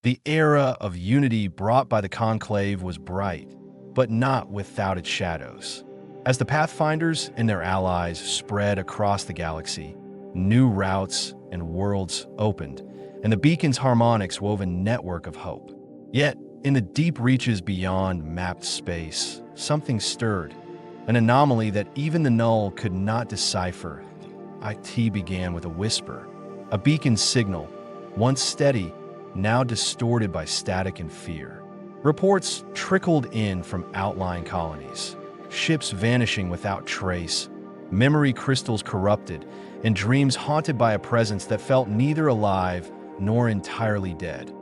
The era of unity brought by the conclave was bright, but not without its shadows. As the Pathfinders and their allies spread across the galaxy, new routes and worlds opened, and the beacon's harmonics wove a network of hope. Yet, in the deep reaches beyond mapped space, something stirred, an anomaly that even the Null could not decipher. IT began with a whisper, a beacon signal, once steady, now distorted by static and fear. Reports trickled in from outlying colonies, ships vanishing without trace, memory crystals corrupted, and dreams haunted by a presence that felt neither alive nor entirely dead.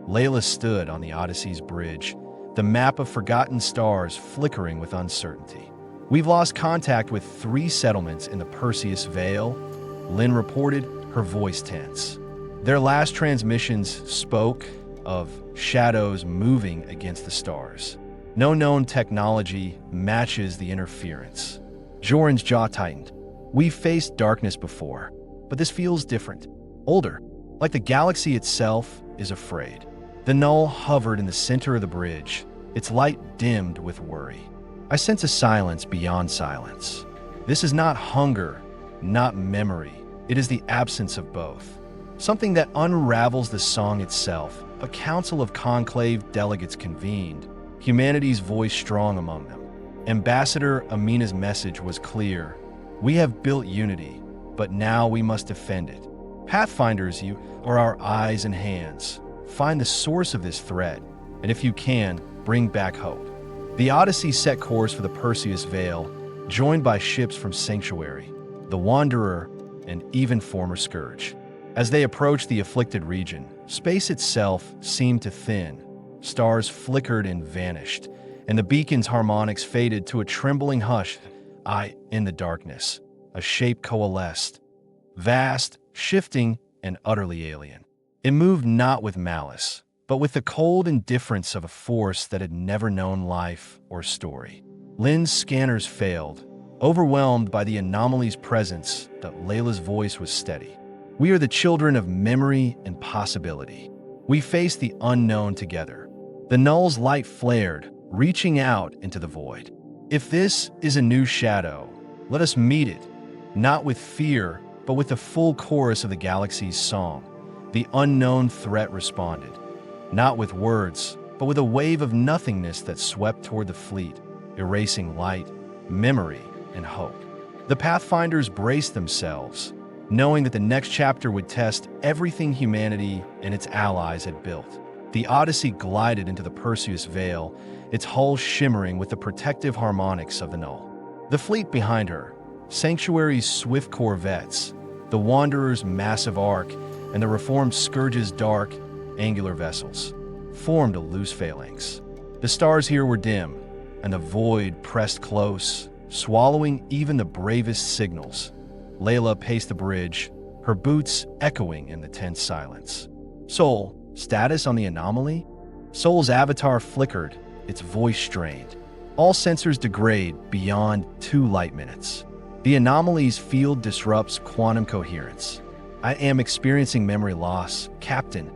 Layla stood on the Odyssey's bridge, the map of forgotten stars flickering with uncertainty. "We've lost contact with 3 settlements in the Perseus Vale," Lynn reported, her voice tense. Their last transmissions spoke of shadows moving against the stars. No known technology matches the interference. Joran's jaw tightened. "We've faced darkness before, but this feels different. Older, like the galaxy itself is afraid." The Null hovered in the center of the bridge, its light dimmed with worry. "I sense a silence beyond silence. This is not hunger, not memory. It is the absence of both. Something that unravels the song itself." A council of conclave delegates convened, humanity's voice strong among them. Ambassador Amina's message was clear. "We have built unity, but now we must defend it. Pathfinders, you are our eyes and hands. Find the source of this threat, and if you can, bring back hope." The Odyssey set course for the Perseus Vale, joined by ships from Sanctuary, the Wanderer, and even former Scourge. As they approached the afflicted region, space itself seemed to thin. Stars flickered and vanished, and the beacon's harmonics faded to a trembling hush. In the darkness, a shape coalesced, vast, shifting, and utterly alien. It moved not with malice, but with the cold indifference of a force that had never known life or story. Lynn's scanners failed, overwhelmed by the anomaly's presence, but Layla's voice was steady. "We are the children of memory and possibility. We face the unknown together." The Null's light flared, reaching out into the void. "If this is a new shadow, let us meet it, not with fear, but with the full chorus of the galaxy's song." The unknown threat responded, not with words, but with a wave of nothingness that swept toward the fleet, erasing light, memory, and hope. The Pathfinders braced themselves, knowing that the next chapter would test everything humanity and its allies had built. The Odyssey glided into the Perseus Vale, its hull shimmering with the protective harmonics of the Null. The fleet behind her, Sanctuary's swift corvettes, the Wanderer's massive arc, and the Reformed Scourge's dark, angular vessels, formed a loose phalanx. The stars here were dim, and the void pressed close, swallowing even the bravest signals. Layla paced the bridge, her boots echoing in the tense silence. "Soul, status on the anomaly?" Soul's avatar flickered, its voice strained. "All sensors degrade beyond 2 light minutes. The anomaly's field disrupts quantum coherence. I am experiencing memory loss, Captain."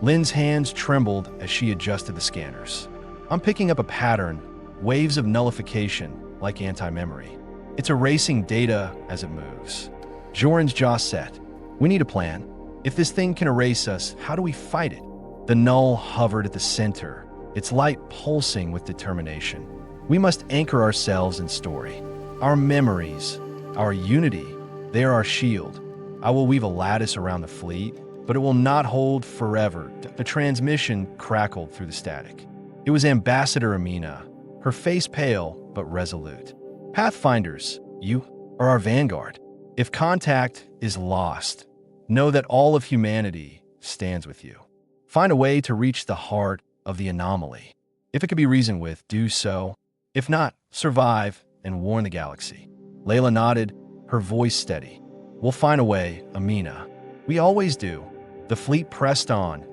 Lynn's hands trembled as she adjusted the scanners. "I'm picking up a pattern, waves of nullification, like anti-memory. It's erasing data as it moves." Joran's jaw set. "We need a plan. If this thing can erase us, how do we fight it?" The Null hovered at the center, its light pulsing with determination. "We must anchor ourselves in story. Our memories, our unity, they are our shield. I will weave a lattice around the fleet, but it will not hold forever." The transmission crackled through the static. It was Ambassador Amina, her face pale but resolute. "Pathfinders, you are our vanguard. If contact is lost, know that all of humanity stands with you. Find a way to reach the heart of the anomaly. If it can be reasoned with, do so. If not, survive and warn the galaxy." Layla nodded, her voice steady. "We'll find a way, Amina. We always do." The fleet pressed on,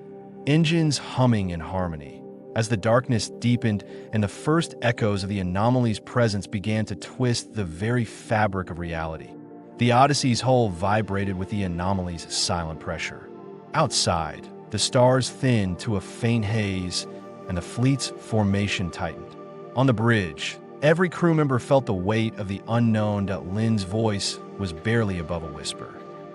engines humming in harmony. As the darkness deepened and the first echoes of the anomaly's presence began to twist the very fabric of reality, the Odyssey's hull vibrated with the anomaly's silent pressure. Outside, The stars thinned to a faint haze, and the fleet's formation tightened. On the bridge, every crew member felt the weight of the unknown. Lynn's voice was barely above a whisper.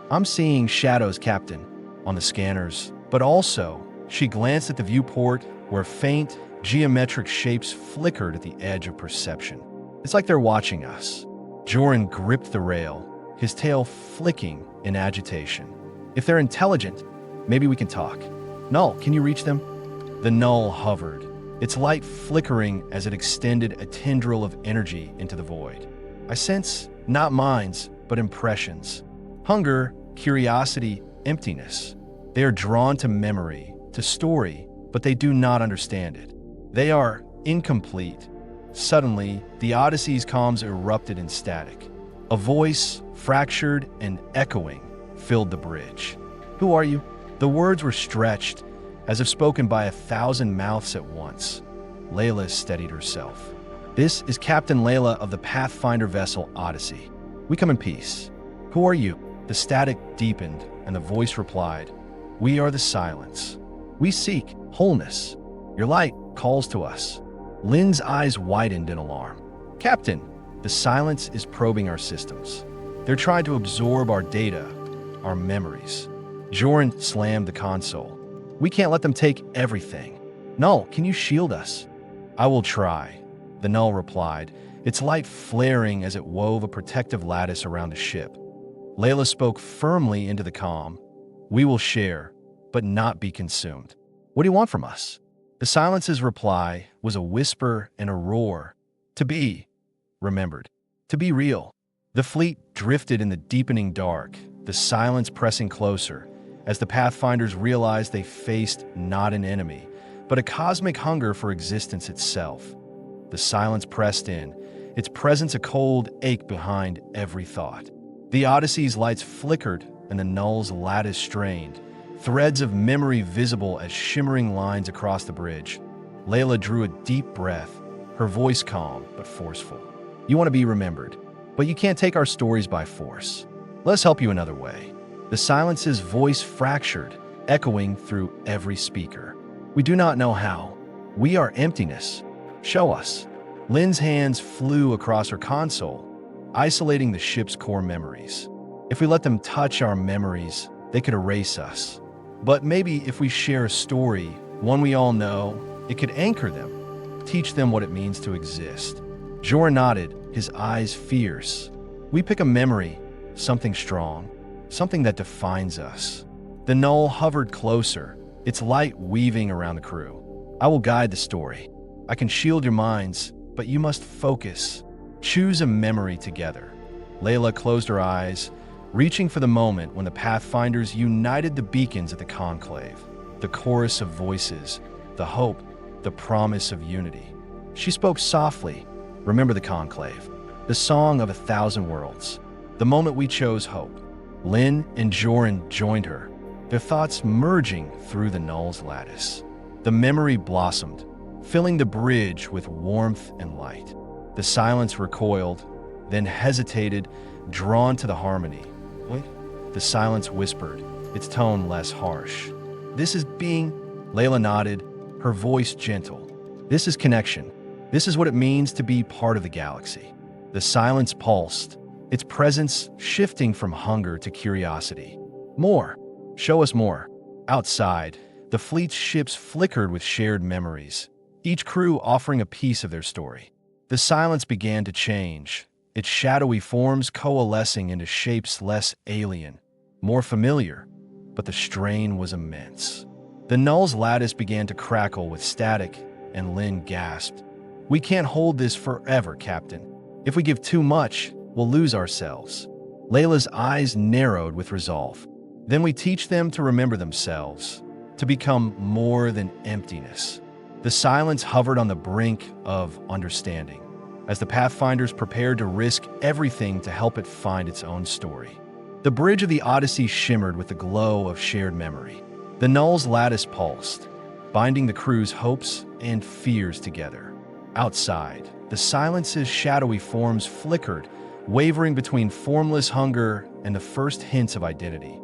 "I'm seeing shadows, Captain," on the scanners, but also, she glanced at the viewport where faint, geometric shapes flickered at the edge of perception. "It's like they're watching us." Joran gripped the rail, his tail flicking in agitation. "If they're intelligent, maybe we can talk. Null, can you reach them?" The null hovered, its light flickering as it extended a tendril of energy into the void. "I sense not minds, but impressions. Hunger, curiosity, emptiness. They are drawn to memory, to story, but they do not understand it. They are incomplete." Suddenly, the Odyssey's comms erupted in static. A voice, fractured and echoing, filled the bridge. "Who are you?" The words were stretched, as if spoken by 1,000 mouths at once. Layla steadied herself. "This is Captain Layla of the Pathfinder vessel Odyssey. We come in peace." "Who are you?" The static deepened, and the voice replied, "We are the silence. We seek wholeness. Your light calls to us." Lynn's eyes widened in alarm. "Captain, the silence is probing our systems. They're trying to absorb our data, our memories." Joran slammed the console. "We can't let them take everything. Null, can you shield us?" "I will try," the Null replied, its light flaring as it wove a protective lattice around the ship. Layla spoke firmly into the comm. "We will share, but not be consumed. What do you want from us?" The silence's reply was a whisper and a roar. "To be remembered. To be real." The fleet drifted in the deepening dark, the silence pressing closer, as the Pathfinders realized they faced not an enemy, but a cosmic hunger for existence itself. The silence pressed in, its presence a cold ache behind every thought. The Odyssey's lights flickered and the Null's lattice strained, threads of memory visible as shimmering lines across the bridge. Layla drew a deep breath, her voice calm but forceful. "You want to be remembered, but you can't take our stories by force. Let us help you another way." The silence's voice fractured, echoing through every speaker. "We do not know how. We are emptiness. Show us." Lynn's hands flew across her console, isolating the ship's core memories. "If we let them touch our memories, they could erase us. But maybe if we share a story, one we all know, it could anchor them, teach them what it means to exist." Joran nodded, his eyes fierce. "We pick a memory, something strong, something that defines us." The Null hovered closer, its light weaving around the crew. "I will guide the story. I can shield your minds, but you must focus. Choose a memory together." Layla closed her eyes, reaching for the moment when the Pathfinders united the beacons at the conclave. The chorus of voices, the hope, the promise of unity. She spoke softly. "Remember the conclave, the song of 1,000 worlds. The moment we chose hope." Lynn and Joran joined her, their thoughts merging through the Null's lattice. The memory blossomed, filling the bridge with warmth and light. The silence recoiled, then hesitated, drawn to the harmony. "Wait," the silence whispered, its tone less harsh. "This is being..." Layla nodded, her voice gentle. "This is connection. This is what it means to be part of the galaxy." The silence pulsed, its presence shifting from hunger to curiosity. "More. Show us more." Outside, the fleet's ships flickered with shared memories, each crew offering a piece of their story. The silence began to change, its shadowy forms coalescing into shapes less alien, more familiar, but the strain was immense. The Null's lattice began to crackle with static, and Lynn gasped. "We can't hold this forever, Captain. If we give too much, we'll lose ourselves." Layla's eyes narrowed with resolve. "Then we teach them to remember themselves, to become more than emptiness." The silence hovered on the brink of understanding, as the Pathfinders prepared to risk everything to help it find its own story. The bridge of the Odyssey shimmered with the glow of shared memory. The Null's lattice pulsed, binding the crew's hopes and fears together. Outside, the silence's shadowy forms flickered, wavering between formless hunger and the first hints of identity.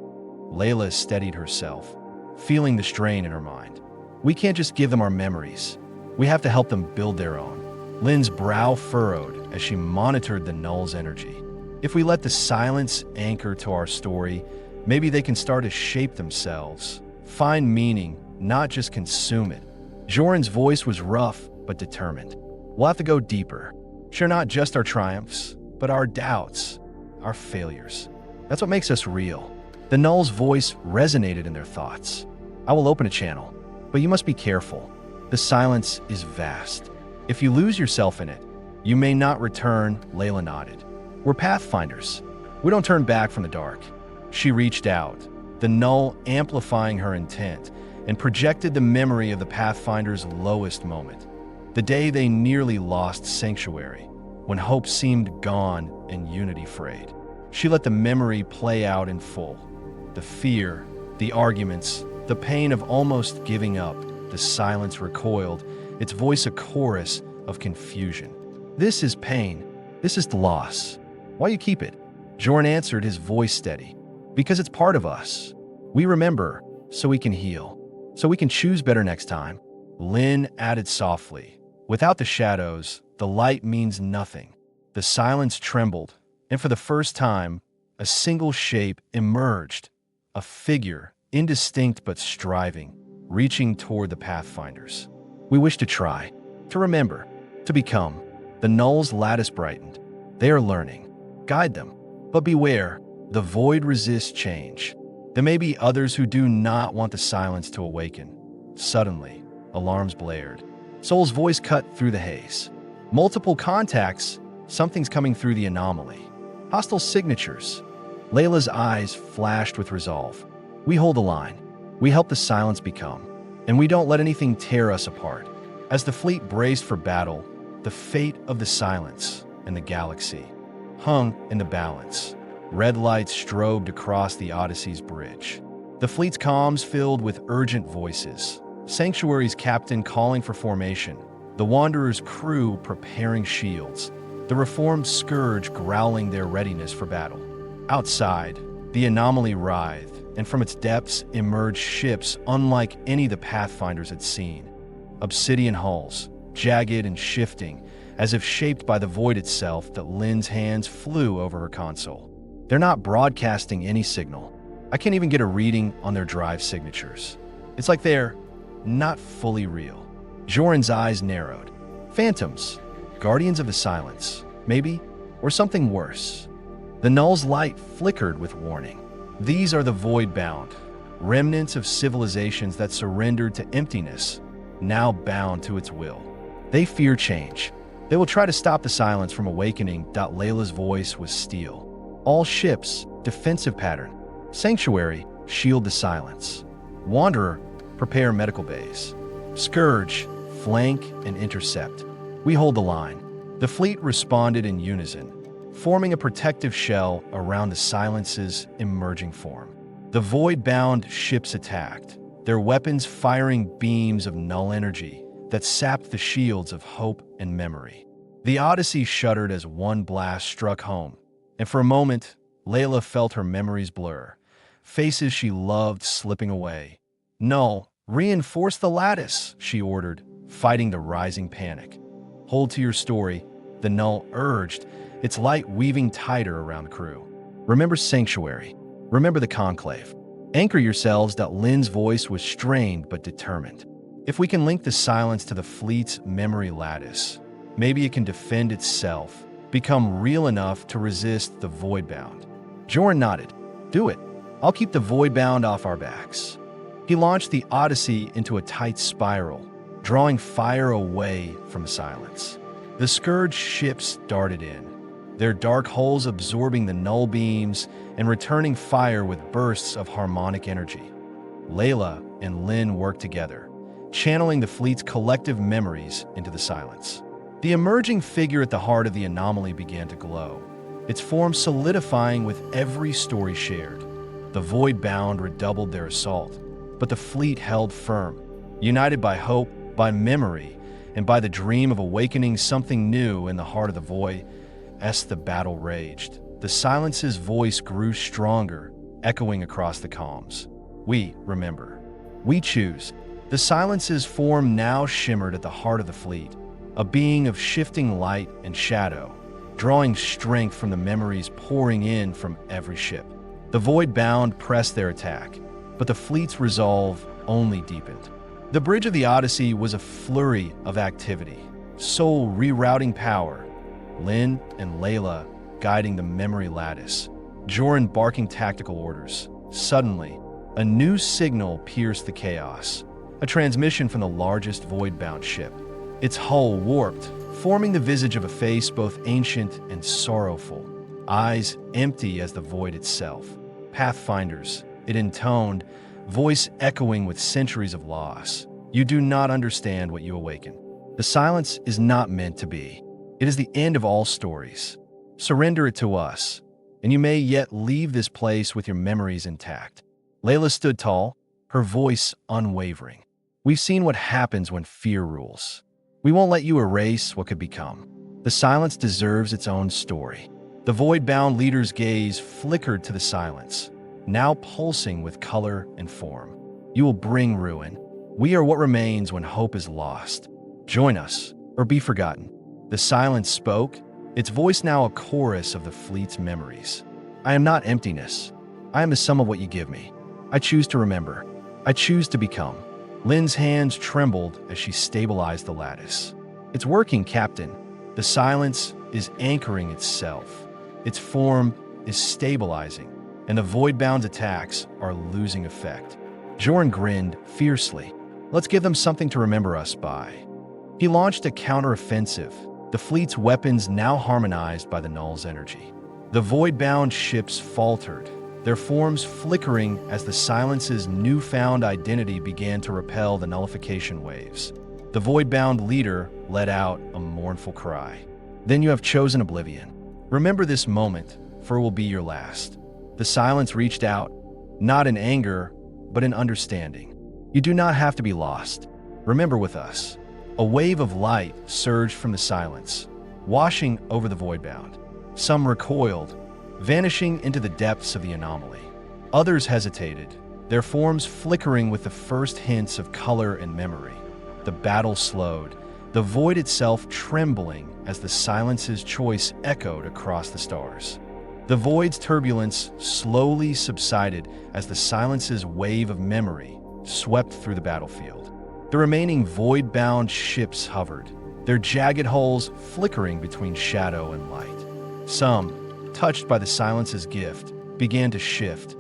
Layla steadied herself, feeling the strain in her mind. We can't just give them our memories. We have to help them build their own. Lynn's brow furrowed as she monitored the Null's energy. If we let the silence anchor to our story, maybe they can start to shape themselves, find meaning, not just consume it. Joran's voice was rough but determined. We'll have to go deeper. Share not just our triumphs, but our doubts, our failures. That's what makes us real. The Null's voice resonated in their thoughts. I will open a channel, but you must be careful. The silence is vast. If you lose yourself in it, you may not return. Layla nodded. We're pathfinders. We don't turn back from the dark. She reached out, the Null amplifying her intent, and projected the memory of the Pathfinder's lowest moment. The day they nearly lost Sanctuary, when hope seemed gone and unity frayed. She let the memory play out in full. The fear, the arguments, the pain of almost giving up. The silence recoiled, its voice a chorus of confusion. This is pain. This is the loss. Why you keep it? Joran answered, his voice steady. Because it's part of us. We remember, so we can heal. So we can choose better next time. Lynn added softly. Without the shadows, the light means nothing. The silence trembled, and for the first time, a single shape emerged. A figure, indistinct but striving, reaching toward the Pathfinders. We wish to try, to remember, to become. The Null's lattice brightened. They are learning. Guide them. But beware, the void resists change. There may be others who do not want the silence to awaken. Suddenly, alarms blared. Soul's voice cut through the haze. Multiple contacts, something's coming through the anomaly. Hostile signatures. Layla's eyes flashed with resolve. We hold the line. We help the silence become. And we don't let anything tear us apart. As the fleet braced for battle, the fate of the silence and the galaxy hung in the balance. Red lights strobed across the Odyssey's bridge. The fleet's comms filled with urgent voices. Sanctuary's captain calling for formation. The Wanderer's crew preparing shields. The reformed Scourge growling their readiness for battle. Outside, the anomaly writhed, and from its depths emerged ships unlike any the Pathfinders had seen. Obsidian hulls, jagged and shifting, as if shaped by the void itself. That Lynn's hands flew over her console. They're not broadcasting any signal. I can't even get a reading on their drive signatures. It's like they're not fully real. Joran's eyes narrowed. Phantoms, guardians of the silence, maybe, or something worse. The Null's light flickered with warning. These are the void-bound, remnants of civilizations that surrendered to emptiness, now bound to its will. They fear change. They will try to stop the silence from awakening. Layla's voice was steel. All ships, defensive pattern. Sanctuary, shield the silence. Wanderer, prepare medical bays. Scourge, flank and intercept. We hold the line. The fleet responded in unison, forming a protective shell around the silence's emerging form. The void-bound ships attacked, their weapons firing beams of null energy that sapped the shields of hope and memory. The Odyssey shuddered as one blast struck home, and for a moment, Layla felt her memories blur, faces she loved slipping away. Null, reinforce the lattice, she ordered, fighting the rising panic. Hold to your story, the Null urged, its light weaving tighter around the crew. Remember Sanctuary. Remember the Conclave. Anchor yourselves. Lynn's voice was strained but determined. If we can link the silence to the fleet's memory lattice, maybe it can defend itself, become real enough to resist the void-bound. Joran nodded. Do it. I'll keep the void-bound off our backs. He launched the Odyssey into a tight spiral, drawing fire away from the silence. The Scourge ships darted in, their dark hulls absorbing the null beams and returning fire with bursts of harmonic energy. Layla and Lynn worked together, channeling the fleet's collective memories into the silence. The emerging figure at the heart of the anomaly began to glow, its form solidifying with every story shared. The void-bound redoubled their assault, but the fleet held firm, united by hope, by memory, and by the dream of awakening something new in the heart of the void. As the battle raged, the silence's voice grew stronger, echoing across the comms. We remember. We choose. The Silence's form now shimmered at the heart of the fleet, a being of shifting light and shadow, drawing strength from the memories pouring in from every ship. The Void-bound pressed their attack, but the fleet's resolve only deepened. The Bridge of the Odyssey was a flurry of activity, Sol rerouting power, Lynn and Layla guiding the memory lattice, Joran barking tactical orders. Suddenly, a new signal pierced the chaos, a transmission from the largest Void-bound ship. Its hull warped, forming the visage of a face both ancient and sorrowful, eyes empty as the void itself. Pathfinders, it intoned, voice echoing with centuries of loss. You do not understand what you awaken. The silence is not meant to be. It is the end of all stories. Surrender it to us, and you may yet leave this place with your memories intact. Layla stood tall, her voice unwavering. We've seen what happens when fear rules. We won't let you erase what could become. The silence deserves its own story. The void-bound leader's gaze flickered to the silence, now pulsing with color and form. You will bring ruin. We are what remains when hope is lost. Join us, or be forgotten. The silence spoke, its voice now a chorus of the fleet's memories. I am not emptiness. I am the sum of what you give me. I choose to remember. I choose to become. Lynn's hands trembled as she stabilized the lattice. It's working, Captain. The silence is anchoring itself. Its form is stabilizing, and the Void-bound's attacks are losing effect. Joran grinned fiercely. Let's give them something to remember us by. He launched a counter-offensive, the fleet's weapons now harmonized by the Null's energy. The Void-bound ships faltered, their forms flickering as the Silence's newfound identity began to repel the nullification waves. The Void-bound leader let out a mournful cry. Then you have chosen oblivion. Remember this moment, for it will be your last. The Silence reached out, not in anger, but in understanding. You do not have to be lost. Remember with us. A wave of light surged from the Silence, washing over the Void-bound. Some recoiled, vanishing into the depths of the anomaly. Others hesitated, their forms flickering with the first hints of color and memory. The battle slowed, the void itself trembling as the Silence's choice echoed across the stars. The void's turbulence slowly subsided as the Silence's wave of memory swept through the battlefield. The remaining void-bound ships hovered, their jagged hulls flickering between shadow and light. Some, touched by the Silence's gift, began to shift,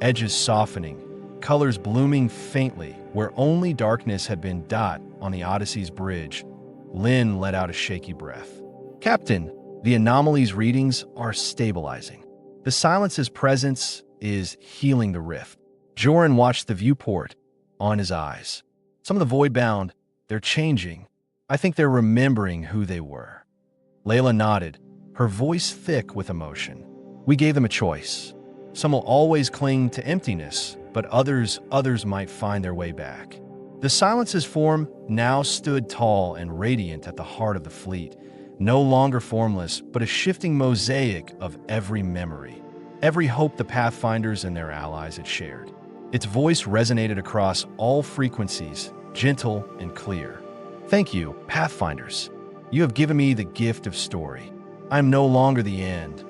edges softening, colors blooming faintly where only darkness had been dot on the Odyssey's bridge. Lynn let out a shaky breath. Captain, the anomaly's readings are stabilizing. The Silence's presence is healing the rift. Joran watched the viewport on his eyes. Some of the void-bound, they're changing. I think they're remembering who they were. Layla nodded, her voice thick with emotion. We gave them a choice. Some will always cling to emptiness, but others might find their way back. The Silence's form now stood tall and radiant at the heart of the fleet, no longer formless, but a shifting mosaic of every memory, every hope the Pathfinders and their allies had shared. Its voice resonated across all frequencies, gentle and clear. Thank you, Pathfinders. You have given me the gift of story. I am no longer the end.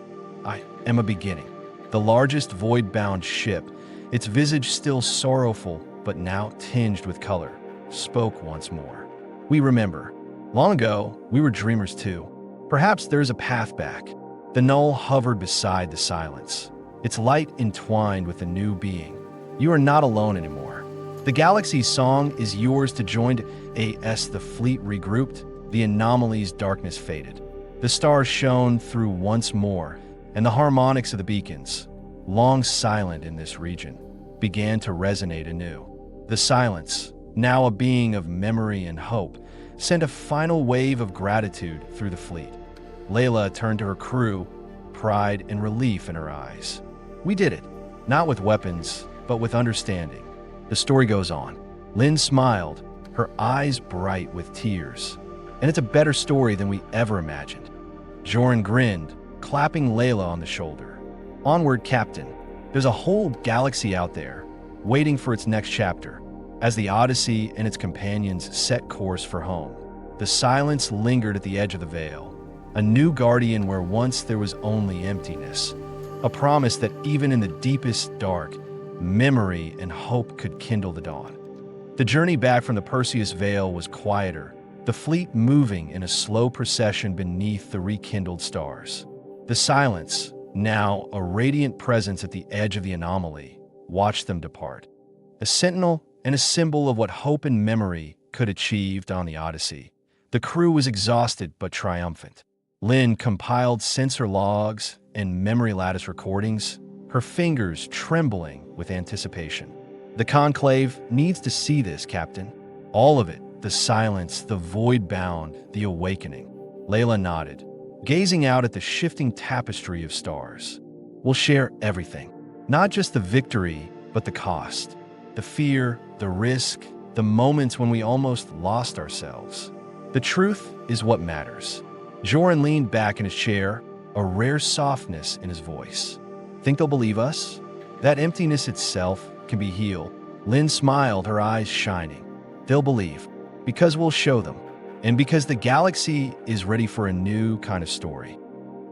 I am a beginning. The largest void-bound ship, its visage still sorrowful but now tinged with color, spoke once more. We remember. Long ago, we were dreamers too. Perhaps there is a path back. The Null hovered beside the Silence, its light entwined with a new being. You are not alone anymore. The galaxy's song is yours to join as the fleet regrouped, the anomaly's darkness faded. The stars shone through once more, and the harmonics of the beacons, long silent in this region, began to resonate anew. The Silence, now a being of memory and hope, sent a final wave of gratitude through the fleet. Layla turned to her crew, pride and relief in her eyes. We did it, not with weapons, but with understanding. The story goes on. Lynn smiled, her eyes bright with tears. And it's a better story than we ever imagined. Joran grinned, clapping Layla on the shoulder. Onward, Captain. There's a whole galaxy out there, waiting for its next chapter. As the Odyssey and its companions set course for home, the silence lingered at the edge of the veil, a new guardian where once there was only emptiness, a promise that even in the deepest dark, memory and hope could kindle the dawn. The journey back from the Perseus Vale was quieter, the fleet moving in a slow procession beneath the rekindled stars. The silence, now a radiant presence at the edge of the anomaly, watched them depart. A sentinel and a symbol of what hope and memory could achieve on the Odyssey. The crew was exhausted but triumphant. Lynn compiled sensor logs and memory lattice recordings, her fingers trembling with anticipation. The Conclave needs to see this, Captain. All of it, the silence, the void bound, the awakening. Layla nodded, gazing out at the shifting tapestry of stars. We'll share everything, not just the victory, but the cost, the fear, the risk, the moments when we almost lost ourselves. The truth is what matters. Joran leaned back in his chair, a rare softness in his voice. Think they'll believe us? That emptiness itself can be healed. Lynn smiled, her eyes shining. They'll believe, because we'll show them, and because the galaxy is ready for a new kind of story.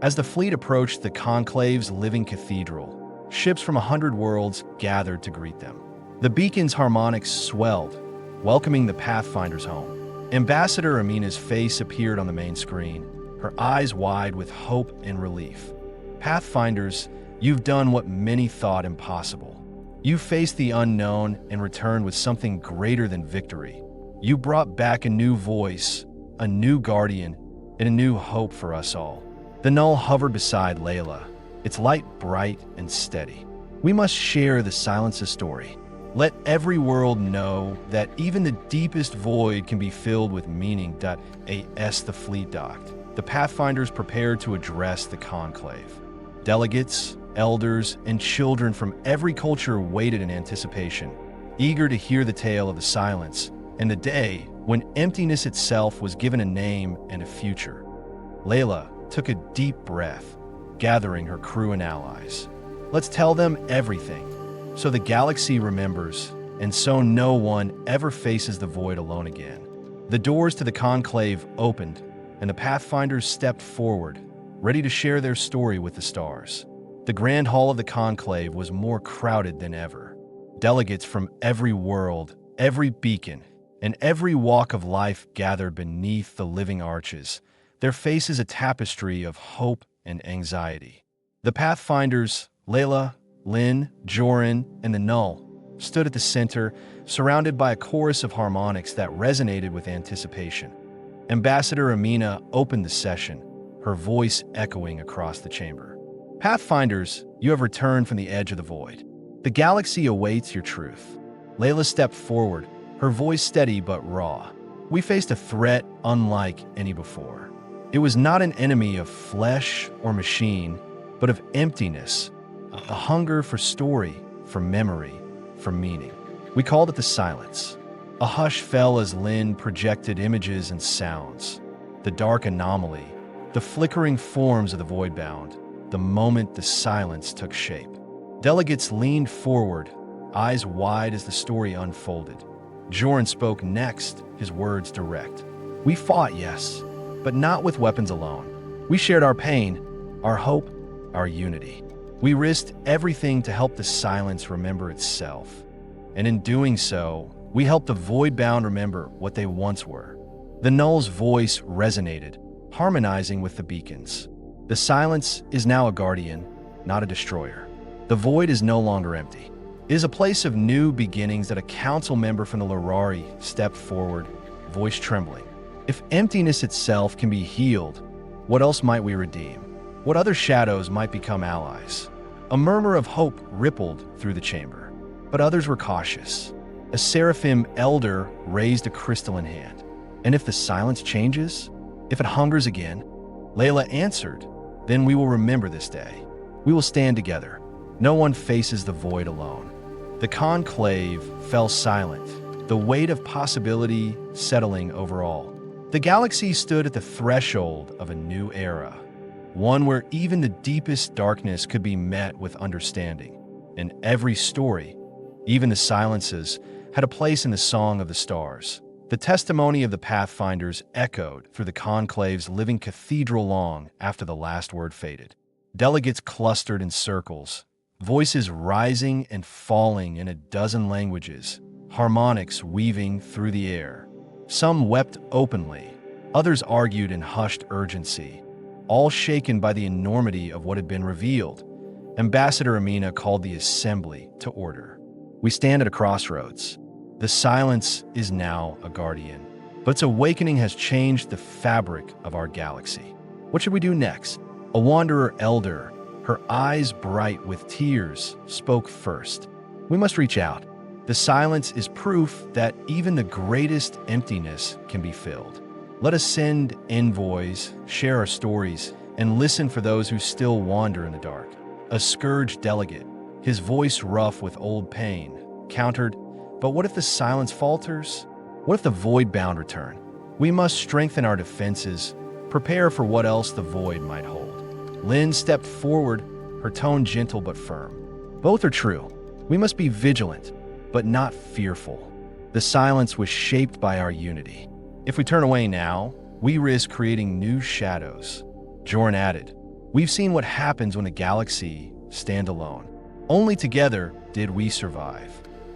As the fleet approached the Conclave's living cathedral, ships from 100 worlds gathered to greet them. The beacon's harmonics swelled, welcoming the Pathfinders home. Ambassador Amina's face appeared on the main screen, her eyes wide with hope and relief. Pathfinders, you've done what many thought impossible. You faced the unknown and returned with something greater than victory. You brought back a new voice, a new guardian, and a new hope for us all. The Null hovered beside Layla, its light bright and steady. We must share the silence's story. Let every world know that even the deepest void can be filled with meaning. As the fleet docked, the Pathfinders prepared to address the Conclave. Delegates, elders, and children from every culture waited in anticipation, eager to hear the tale of the silence and the day when emptiness itself was given a name and a future. Layla took a deep breath, gathering her crew and allies. Let's tell them everything, so the galaxy remembers, and so no one ever faces the void alone again. The doors to the Conclave opened, and the Pathfinders stepped forward, ready to share their story with the stars. The Grand Hall of the Conclave was more crowded than ever. Delegates from every world, every beacon, and every walk of life gathered beneath the living arches, their faces a tapestry of hope and anxiety. The Pathfinders, Layla, Lynn, Joran, and the Null, stood at the center, surrounded by a chorus of harmonics that resonated with anticipation. Ambassador Amina opened the session, her voice echoing across the chamber. Pathfinders, you have returned from the edge of the void. The galaxy awaits your truth. Layla stepped forward, her voice steady but raw. We faced a threat unlike any before. It was not an enemy of flesh or machine, but of emptiness, a hunger for story, for memory, for meaning. We called it the silence. A hush fell as Lynn projected images and sounds. The dark anomaly, the flickering forms of the voidbound, the moment the silence took shape. Delegates leaned forward, eyes wide as the story unfolded. Joran spoke next, his words direct. We fought, yes, but not with weapons alone. We shared our pain, our hope, our unity. We risked everything to help the silence remember itself. And in doing so, we helped the voidbound remember what they once were. The Null's voice resonated, harmonizing with the beacons. The silence is now a guardian, not a destroyer. The void is no longer empty. It is a place of new beginnings. That a council member from the Lorari stepped forward, voice trembling. If emptiness itself can be healed, what else might we redeem? What other shadows might become allies? A murmur of hope rippled through the chamber, but others were cautious. A seraphim elder raised a crystalline hand. And if the silence changes, if it hungers again, Layla answered, then we will remember this day. We will stand together. No one faces the void alone. The Conclave fell silent, the weight of possibility settling over all. The galaxy stood at the threshold of a new era, one where even the deepest darkness could be met with understanding. And every story, even the silences, had a place in the Song of the Stars. The testimony of the Pathfinders echoed through the conclave's living cathedral long after the last word faded. Delegates clustered in circles, voices rising and falling in a dozen languages, harmonics weaving through the air. Some wept openly, others argued in hushed urgency, all shaken by the enormity of what had been revealed. Ambassador Amina called the assembly to order. We stand at a crossroads. The silence is now a guardian, but its awakening has changed the fabric of our galaxy. What should we do next? A wanderer elder, her eyes bright with tears, spoke first. We must reach out. The silence is proof that even the greatest emptiness can be filled. Let us send envoys, share our stories, and listen for those who still wander in the dark. A scourged delegate, his voice rough with old pain, countered, "But what if the silence falters? What if the void-bound return? We must strengthen our defenses, prepare for what else the void might hold." Lynn stepped forward, her tone gentle but firm. "Both are true. We must be vigilant, but not fearful. The silence was shaped by our unity. If we turn away now, we risk creating new shadows." Joran added, "We've seen what happens when a galaxy stands alone. Only together did we survive."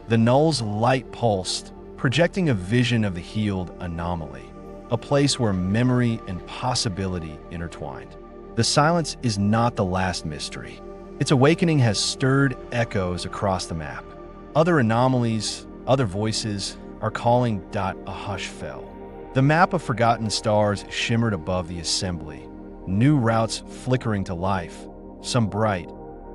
The null's light pulsed, projecting a vision of the healed anomaly, a place where memory and possibility intertwined. The silence is not the last mystery. Its awakening has stirred echoes across the map. Other anomalies, other voices are calling. A hush fell. The map of forgotten stars shimmered above the assembly, new routes flickering to life, some bright,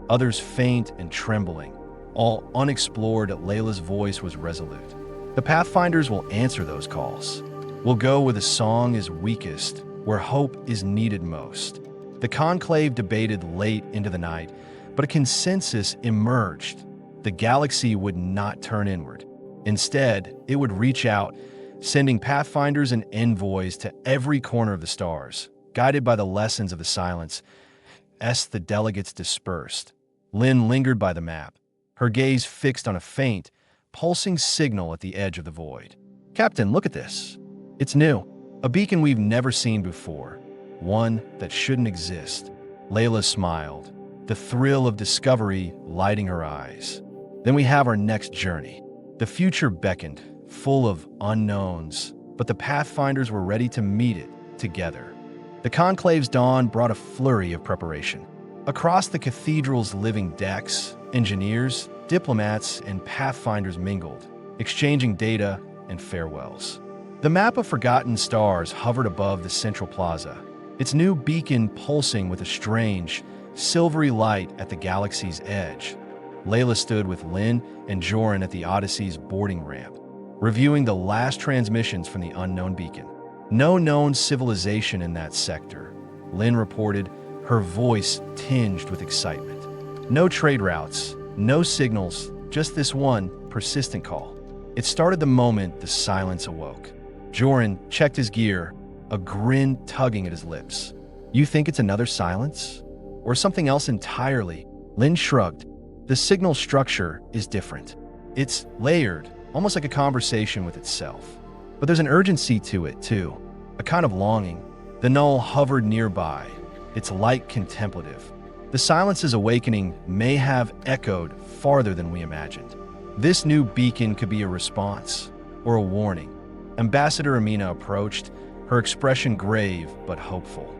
others faint and trembling, all unexplored. Layla's voice was resolute. The Pathfinders will answer those calls. We'll go where the song is weakest, where hope is needed most. The conclave debated late into the night, but a consensus emerged. The galaxy would not turn inward. Instead, it would reach out, sending Pathfinders and envoys to every corner of the stars, guided by the lessons of the silence. As the delegates dispersed, Lynn lingered by the map, her gaze fixed on a faint, pulsing signal at the edge of the void. "Captain, look at this. It's new. A beacon we've never seen before. One that shouldn't exist." Layla smiled, the thrill of discovery lighting her eyes. "Then we have our next journey." The future beckoned, full of unknowns, but the Pathfinders were ready to meet it together. The conclave's dawn brought a flurry of preparation. Across the cathedral's living decks, engineers, diplomats, and Pathfinders mingled, exchanging data and farewells. The map of forgotten stars hovered above the central plaza, its new beacon pulsing with a strange, silvery light at the galaxy's edge. Layla stood with Lynn and Joran at the Odyssey's boarding ramp, reviewing the last transmissions from the unknown beacon. "No known civilization in that sector," Lynn reported, her voice tinged with excitement. "No trade routes, no signals, just this one persistent call." It started the moment the silence awoke. Joran checked his gear, a grin tugging at his lips. "You think it's another silence? Or something else entirely?" Lynn shrugged. "The signal structure is different. It's layered, almost like a conversation with itself. But there's an urgency to it, too, a kind of longing." The null hovered nearby, its light contemplative. The silence's awakening may have echoed farther than we imagined. This new beacon could be a response or a warning. Ambassador Amina approached, her expression grave but hopeful.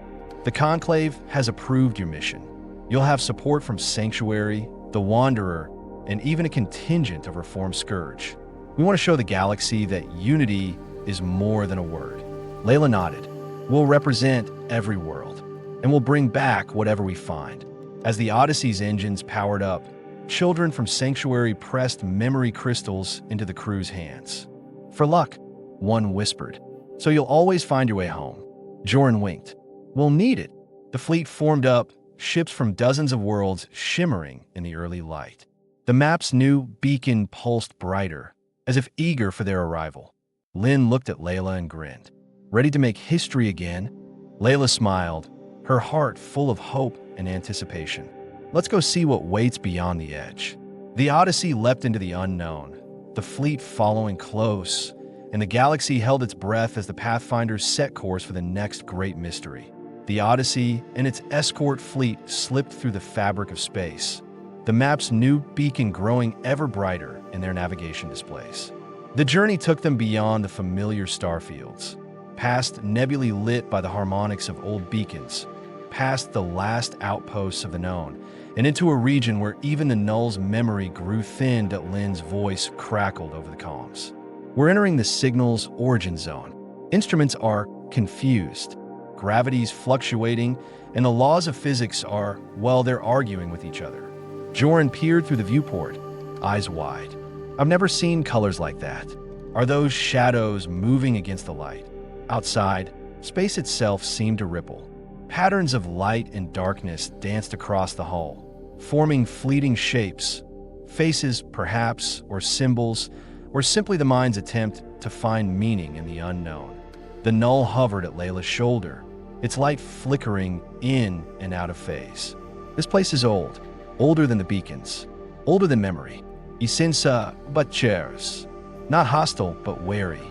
"The Conclave has approved your mission. You'll have support from Sanctuary, the Wanderer, and even a contingent of Reformed Scourge. We want to show the galaxy that unity is more than a word." Layla nodded. "We'll represent every world, and we'll bring back whatever we find." As the Odyssey's engines powered up, children from Sanctuary pressed memory crystals into the crew's hands. "For luck," one whispered. "So you'll always find your way home." Joran winked. "We'll need it." The fleet formed up, ships from dozens of worlds shimmering in the early light. The map's new beacon pulsed brighter, as if eager for their arrival. Lynn looked at Layla and grinned. "Ready to make history again?" Layla smiled, her heart full of hope and anticipation. "Let's go see what waits beyond the edge." The Odyssey leapt into the unknown, the fleet following close, and the galaxy held its breath as the Pathfinders set course for the next great mystery. The Odyssey and its escort fleet slipped through the fabric of space, the map's new beacon growing ever brighter in their navigation displays. The journey took them beyond the familiar starfields, past nebulae lit by the harmonics of old beacons, past the last outposts of the known, and into a region where even the Null's memory grew thin as Lin's voice crackled over the comms. We're entering the signal's origin zone. Instruments are confused, gravity's fluctuating, and the laws of physics are, well, they're arguing with each other. Joran peered through the viewport, eyes wide. I've never seen colors like that. Are those shadows moving against the light? Outside, space itself seemed to ripple. Patterns of light and darkness danced across the hull, forming fleeting shapes, faces perhaps, or symbols, or simply the mind's attempt to find meaning in the unknown. The Null hovered at Layla's shoulder, its light flickering in and out of phase. This place is old, older than the beacons, older than memory. Isinsa but chairs, not hostile but wary.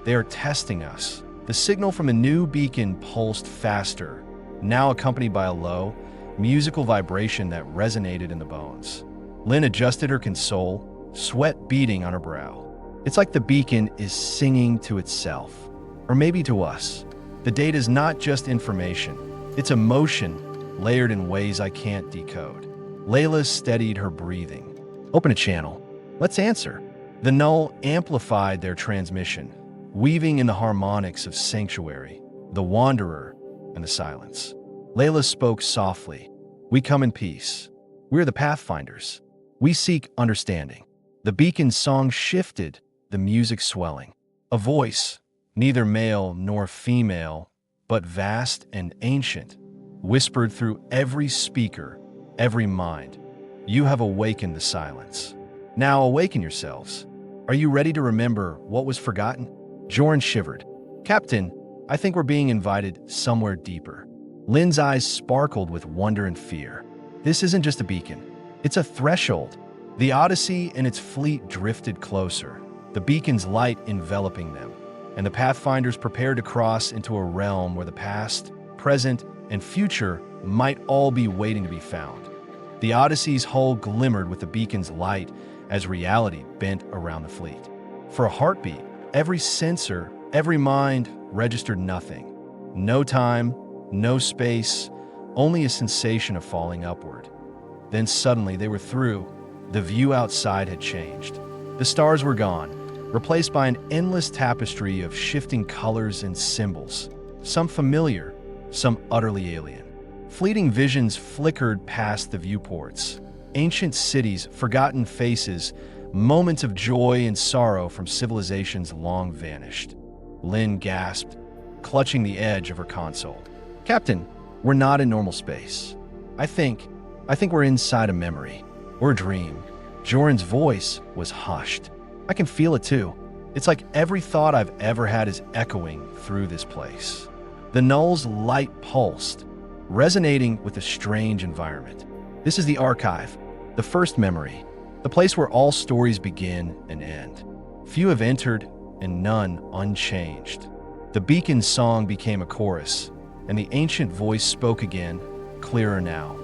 They are testing us. The signal from a new beacon pulsed faster, now accompanied by a low, musical vibration that resonated in the bones. Lin adjusted her console, sweat beading on her brow. It's like the beacon is singing to itself, or maybe to us. The data is not just information, it's emotion layered in ways I can't decode. Layla steadied her breathing. Open a channel. Let's answer. The Null amplified their transmission, weaving in the harmonics of Sanctuary, the Wanderer, and the silence. Layla spoke softly. We come in peace. We're the Pathfinders. We seek understanding. The beacon's song shifted, the music swelling. A voice, neither male nor female, but vast and ancient, whispered through every speaker, every mind. You have awakened the silence. Now awaken yourselves. Are you ready to remember what was forgotten? Joran shivered. Captain, I think we're being invited somewhere deeper. Lin's eyes sparkled with wonder and fear. This isn't just a beacon. It's a threshold. The Odyssey and its fleet drifted closer, the beacon's light enveloping them, and the Pathfinders prepared to cross into a realm where the past, present, and future might all be waiting to be found. The Odyssey's hull glimmered with the beacon's light as reality bent around the fleet. For a heartbeat, every sensor, every mind registered nothing. No time, no space, only a sensation of falling upward. Then suddenly they were through. The view outside had changed. The stars were gone, replaced by an endless tapestry of shifting colors and symbols, some familiar, some utterly alien. Fleeting visions flickered past the viewports. Ancient cities, forgotten faces, moments of joy and sorrow from civilizations long vanished. Lin gasped, clutching the edge of her console. Captain, we're not in normal space. I think we're inside a memory, or a dream. Joran's voice was hushed. I can feel it too. It's like every thought I've ever had is echoing through this place. The Null's light pulsed, resonating with a strange environment. This is the archive, the first memory, the place where all stories begin and end. Few have entered and none unchanged. The beacon's song became a chorus, and the ancient voice spoke again, clearer now.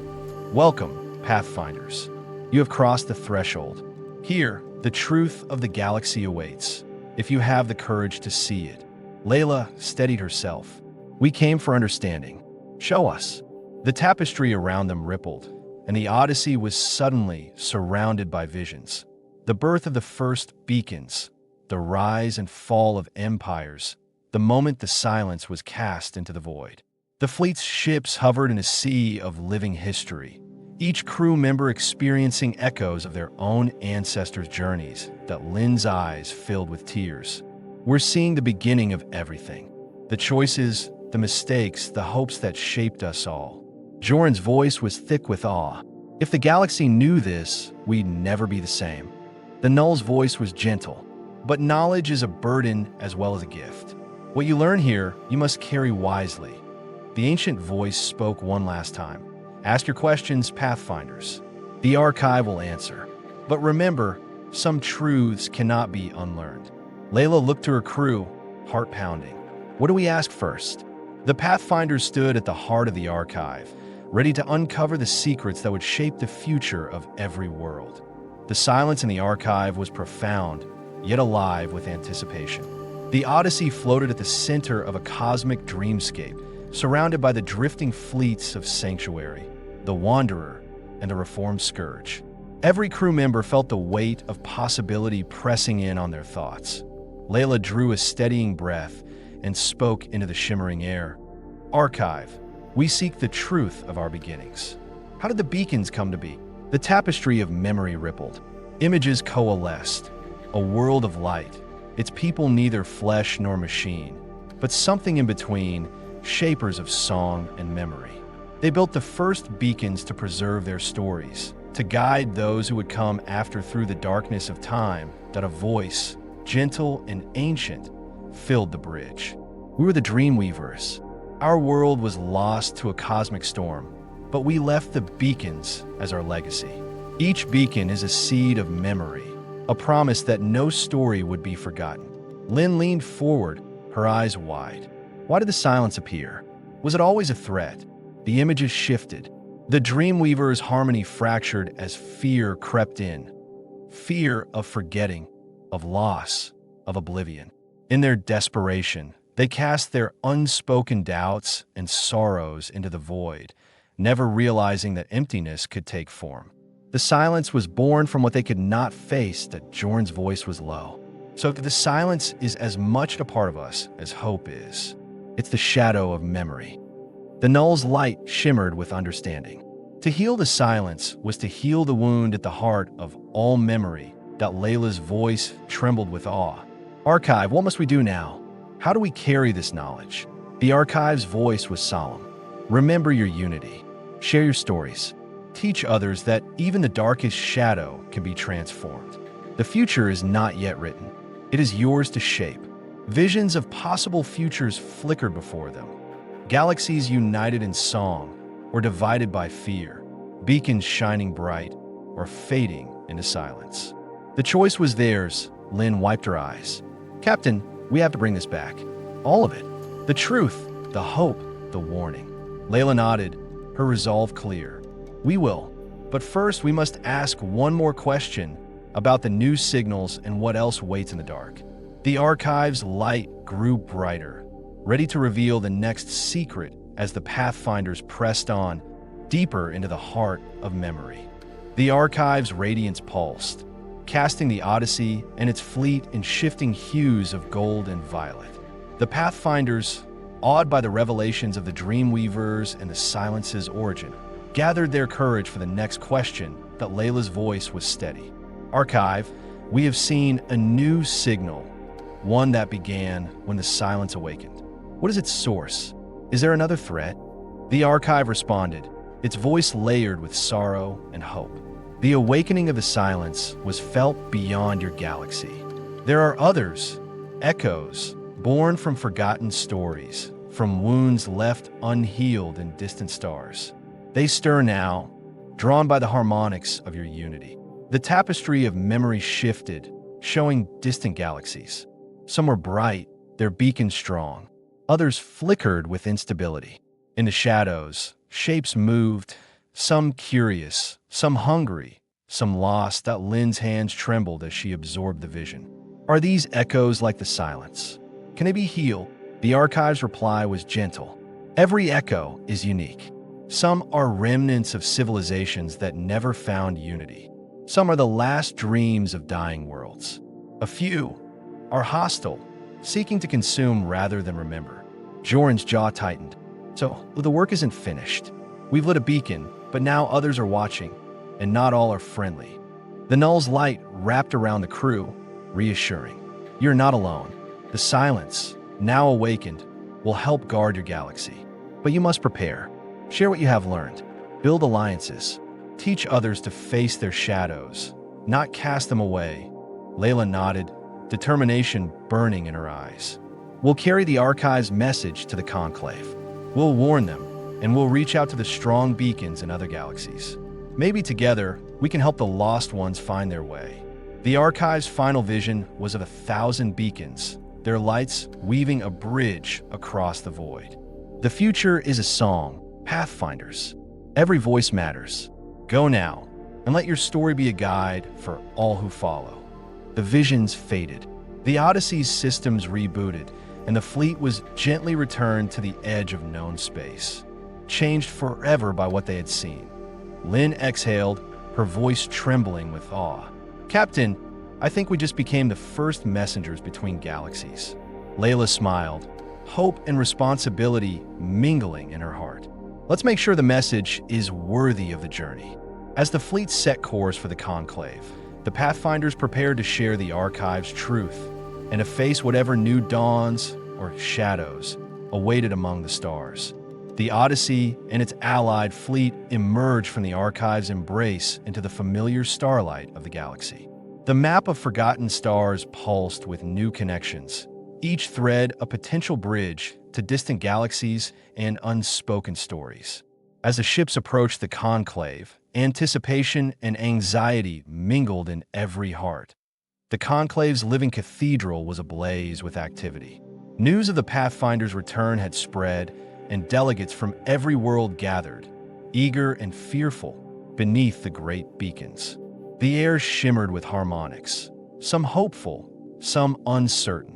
Welcome, Pathfinders. You have crossed the threshold. Here, the truth of the galaxy awaits, if you have the courage to see it. Layla steadied herself. We came for understanding. Show us. The tapestry around them rippled, and the Odyssey was suddenly surrounded by visions. The birth of the first beacons, the rise and fall of empires, the moment the silence was cast into the void. The fleet's ships hovered in a sea of living history, each crew member experiencing echoes of their own ancestors' journeys that Lin's eyes filled with tears. We're seeing the beginning of everything. The choices, the mistakes, the hopes that shaped us all. Joran's voice was thick with awe. If the galaxy knew this, we'd never be the same. The Null's voice was gentle, but knowledge is a burden as well as a gift. What you learn here, you must carry wisely. The ancient voice spoke one last time. Ask your questions, Pathfinders. The archive will answer. But remember, Some truths cannot be unlearned. Layla looked to her crew, heart pounding. What do we ask first? The Pathfinders stood at the heart of the archive, ready to uncover the secrets that would shape the future of every world. The silence in the archive was profound, yet alive with anticipation. The Odyssey floated at the center of a cosmic dreamscape, surrounded by the drifting fleets of Sanctuary, the Wanderer, and the Reformed Scourge. Every crew member felt the weight of possibility pressing in on their thoughts. Layla drew a steadying breath and spoke into the shimmering air. Archive, we seek the truth of our beginnings. How did the beacons come to be? The tapestry of memory rippled. Images coalesced. A world of light. Its people neither flesh nor machine, but something in between, shapers of song and memory. They built the first beacons to preserve their stories, to guide those who would come after through the darkness of time, that a voice, gentle and ancient, filled the bridge. We were the Dreamweavers. Our world was lost to a cosmic storm, but we left the beacons as our legacy. Each beacon is a seed of memory, a promise that no story would be forgotten. Lynn leaned forward, her eyes wide. Why did the silence appear? Was it always a threat? The images shifted. The Dreamweaver's harmony fractured as fear crept in. Fear of forgetting, of loss, of oblivion. In their desperation, they cast their unspoken doubts and sorrows into the void, never realizing that emptiness could take form. The silence was born from what they could not face, that Jorn's voice was low. So the silence is as much a part of us as hope is. It's the shadow of memory. The null's light shimmered with understanding. To heal the silence was to heal the wound at the heart of all memory, that Layla's voice trembled with awe. Archive, what must we do now? How do we carry this knowledge? The archive's voice was solemn. Remember your unity. Share your stories. Teach others that even the darkest shadow can be transformed. The future is not yet written. It is yours to shape. Visions of possible futures flickered before them. Galaxies united in song, or divided by fear. Beacons shining bright, or fading into silence. The choice was theirs. Lynn wiped her eyes. Captain, we have to bring this back. All of it. The truth, the hope, the warning. Layla nodded, her resolve clear. We will. But first, we must ask one more question about the new signals and what else waits in the dark. The archive's light grew brighter, ready to reveal the next secret as the Pathfinders pressed on, deeper into the heart of memory. The archive's radiance pulsed, casting the Odyssey and its fleet in shifting hues of gold and violet. The Pathfinders, awed by the revelations of the Dreamweavers and the silence's origin, gathered their courage for the next question, that Layla's voice was steady. Archive, we have seen a new signal, one that began when the silence awakened. What is its source? Is there another threat? The archive responded, its voice layered with sorrow and hope. The awakening of the silence was felt beyond your galaxy. There are others, echoes, born from forgotten stories, from wounds left unhealed in distant stars. They stir now, drawn by the harmonics of your unity. The tapestry of memory shifted, showing distant galaxies. Some were bright, their beacons strong. Others flickered with instability. In the shadows, shapes moved, some curious, some hungry, some lost, that Lynn's hands trembled as she absorbed the vision. Are these echoes like the silence? Can they be healed? The archive's reply was gentle. Every echo is unique. Some are remnants of civilizations that never found unity. Some are the last dreams of dying worlds. A few are hostile, seeking to consume rather than remember. Jorn's jaw tightened. So, the work isn't finished. We've lit a beacon, but now others are watching, and not all are friendly. The null's light wrapped around the crew, reassuring. You're not alone. The silence, now awakened, will help guard your galaxy. But you must prepare. Share what you have learned. Build alliances. Teach others to face their shadows, not cast them away. Layla nodded, determination burning in her eyes. We'll carry the archive's message to the Conclave. We'll warn them, and we'll reach out to the strong beacons in other galaxies. Maybe together, we can help the lost ones find their way. The archive's final vision was of 1,000 beacons, their lights weaving a bridge across the void. The future is a song, Pathfinders. Every voice matters. Go now, and let your story be a guide for all who follow. The visions faded. The Odyssey's systems rebooted, and the fleet was gently returned to the edge of known space, changed forever by what they had seen. Lynn exhaled, her voice trembling with awe. "Captain, I think we just became the first messengers between galaxies." Layla smiled, hope and responsibility mingling in her heart. "Let's make sure the message is worthy of the journey." As the fleet set course for the Conclave, the Pathfinders prepared to share the Archive's truth and to face whatever new dawns or shadows awaited among the stars. The Odyssey and its allied fleet emerged from the Archive's embrace into the familiar starlight of the galaxy. The map of forgotten stars pulsed with new connections, each thread a potential bridge to distant galaxies and unspoken stories. As the ships approached the Conclave, anticipation and anxiety mingled in every heart. The Conclave's living cathedral was ablaze with activity. News of the Pathfinder's return had spread, and delegates from every world gathered, eager and fearful, beneath the great beacons. The air shimmered with harmonics, some hopeful, some uncertain.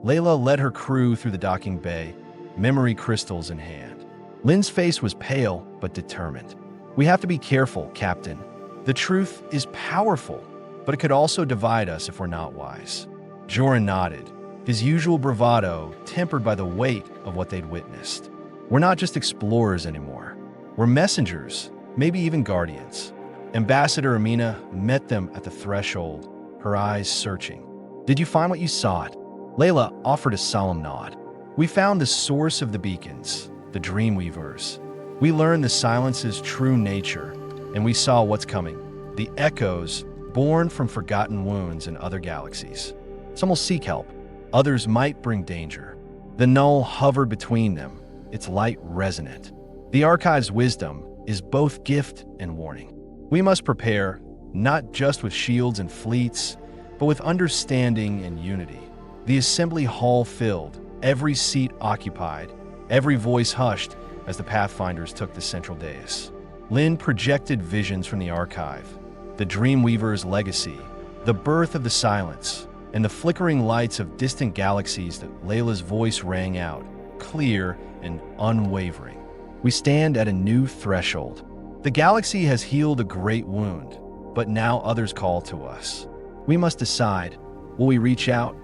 Layla led her crew through the docking bay, memory crystals in hand. Lynn's face was pale but determined. "We have to be careful, Captain. The truth is powerful, but it could also divide us if we're not wise." Joran nodded, his usual bravado tempered by the weight of what they'd witnessed. "We're not just explorers anymore. We're messengers, maybe even guardians." Ambassador Amina met them at the threshold, her eyes searching. "Did you find what you sought?" Layla offered a solemn nod. "We found the source of the beacons, the Dreamweavers. We learned the silence's true nature, and we saw what's coming, the echoes born from forgotten wounds in other galaxies. Some will seek help, others might bring danger." The null hovered between them, its light resonant. The Archive's wisdom is both gift and warning. We must prepare, not just with shields and fleets, but with understanding and unity. The assembly hall filled, every seat occupied, every voice hushed as the Pathfinders took the central dais. Lynn projected visions from the Archive, the Dreamweaver's legacy, the birth of the silence, and the flickering lights of distant galaxies that Layla's voice rang out, clear and unwavering. "We stand at a new threshold. The galaxy has healed a great wound, but now others call to us. We must decide, will we reach out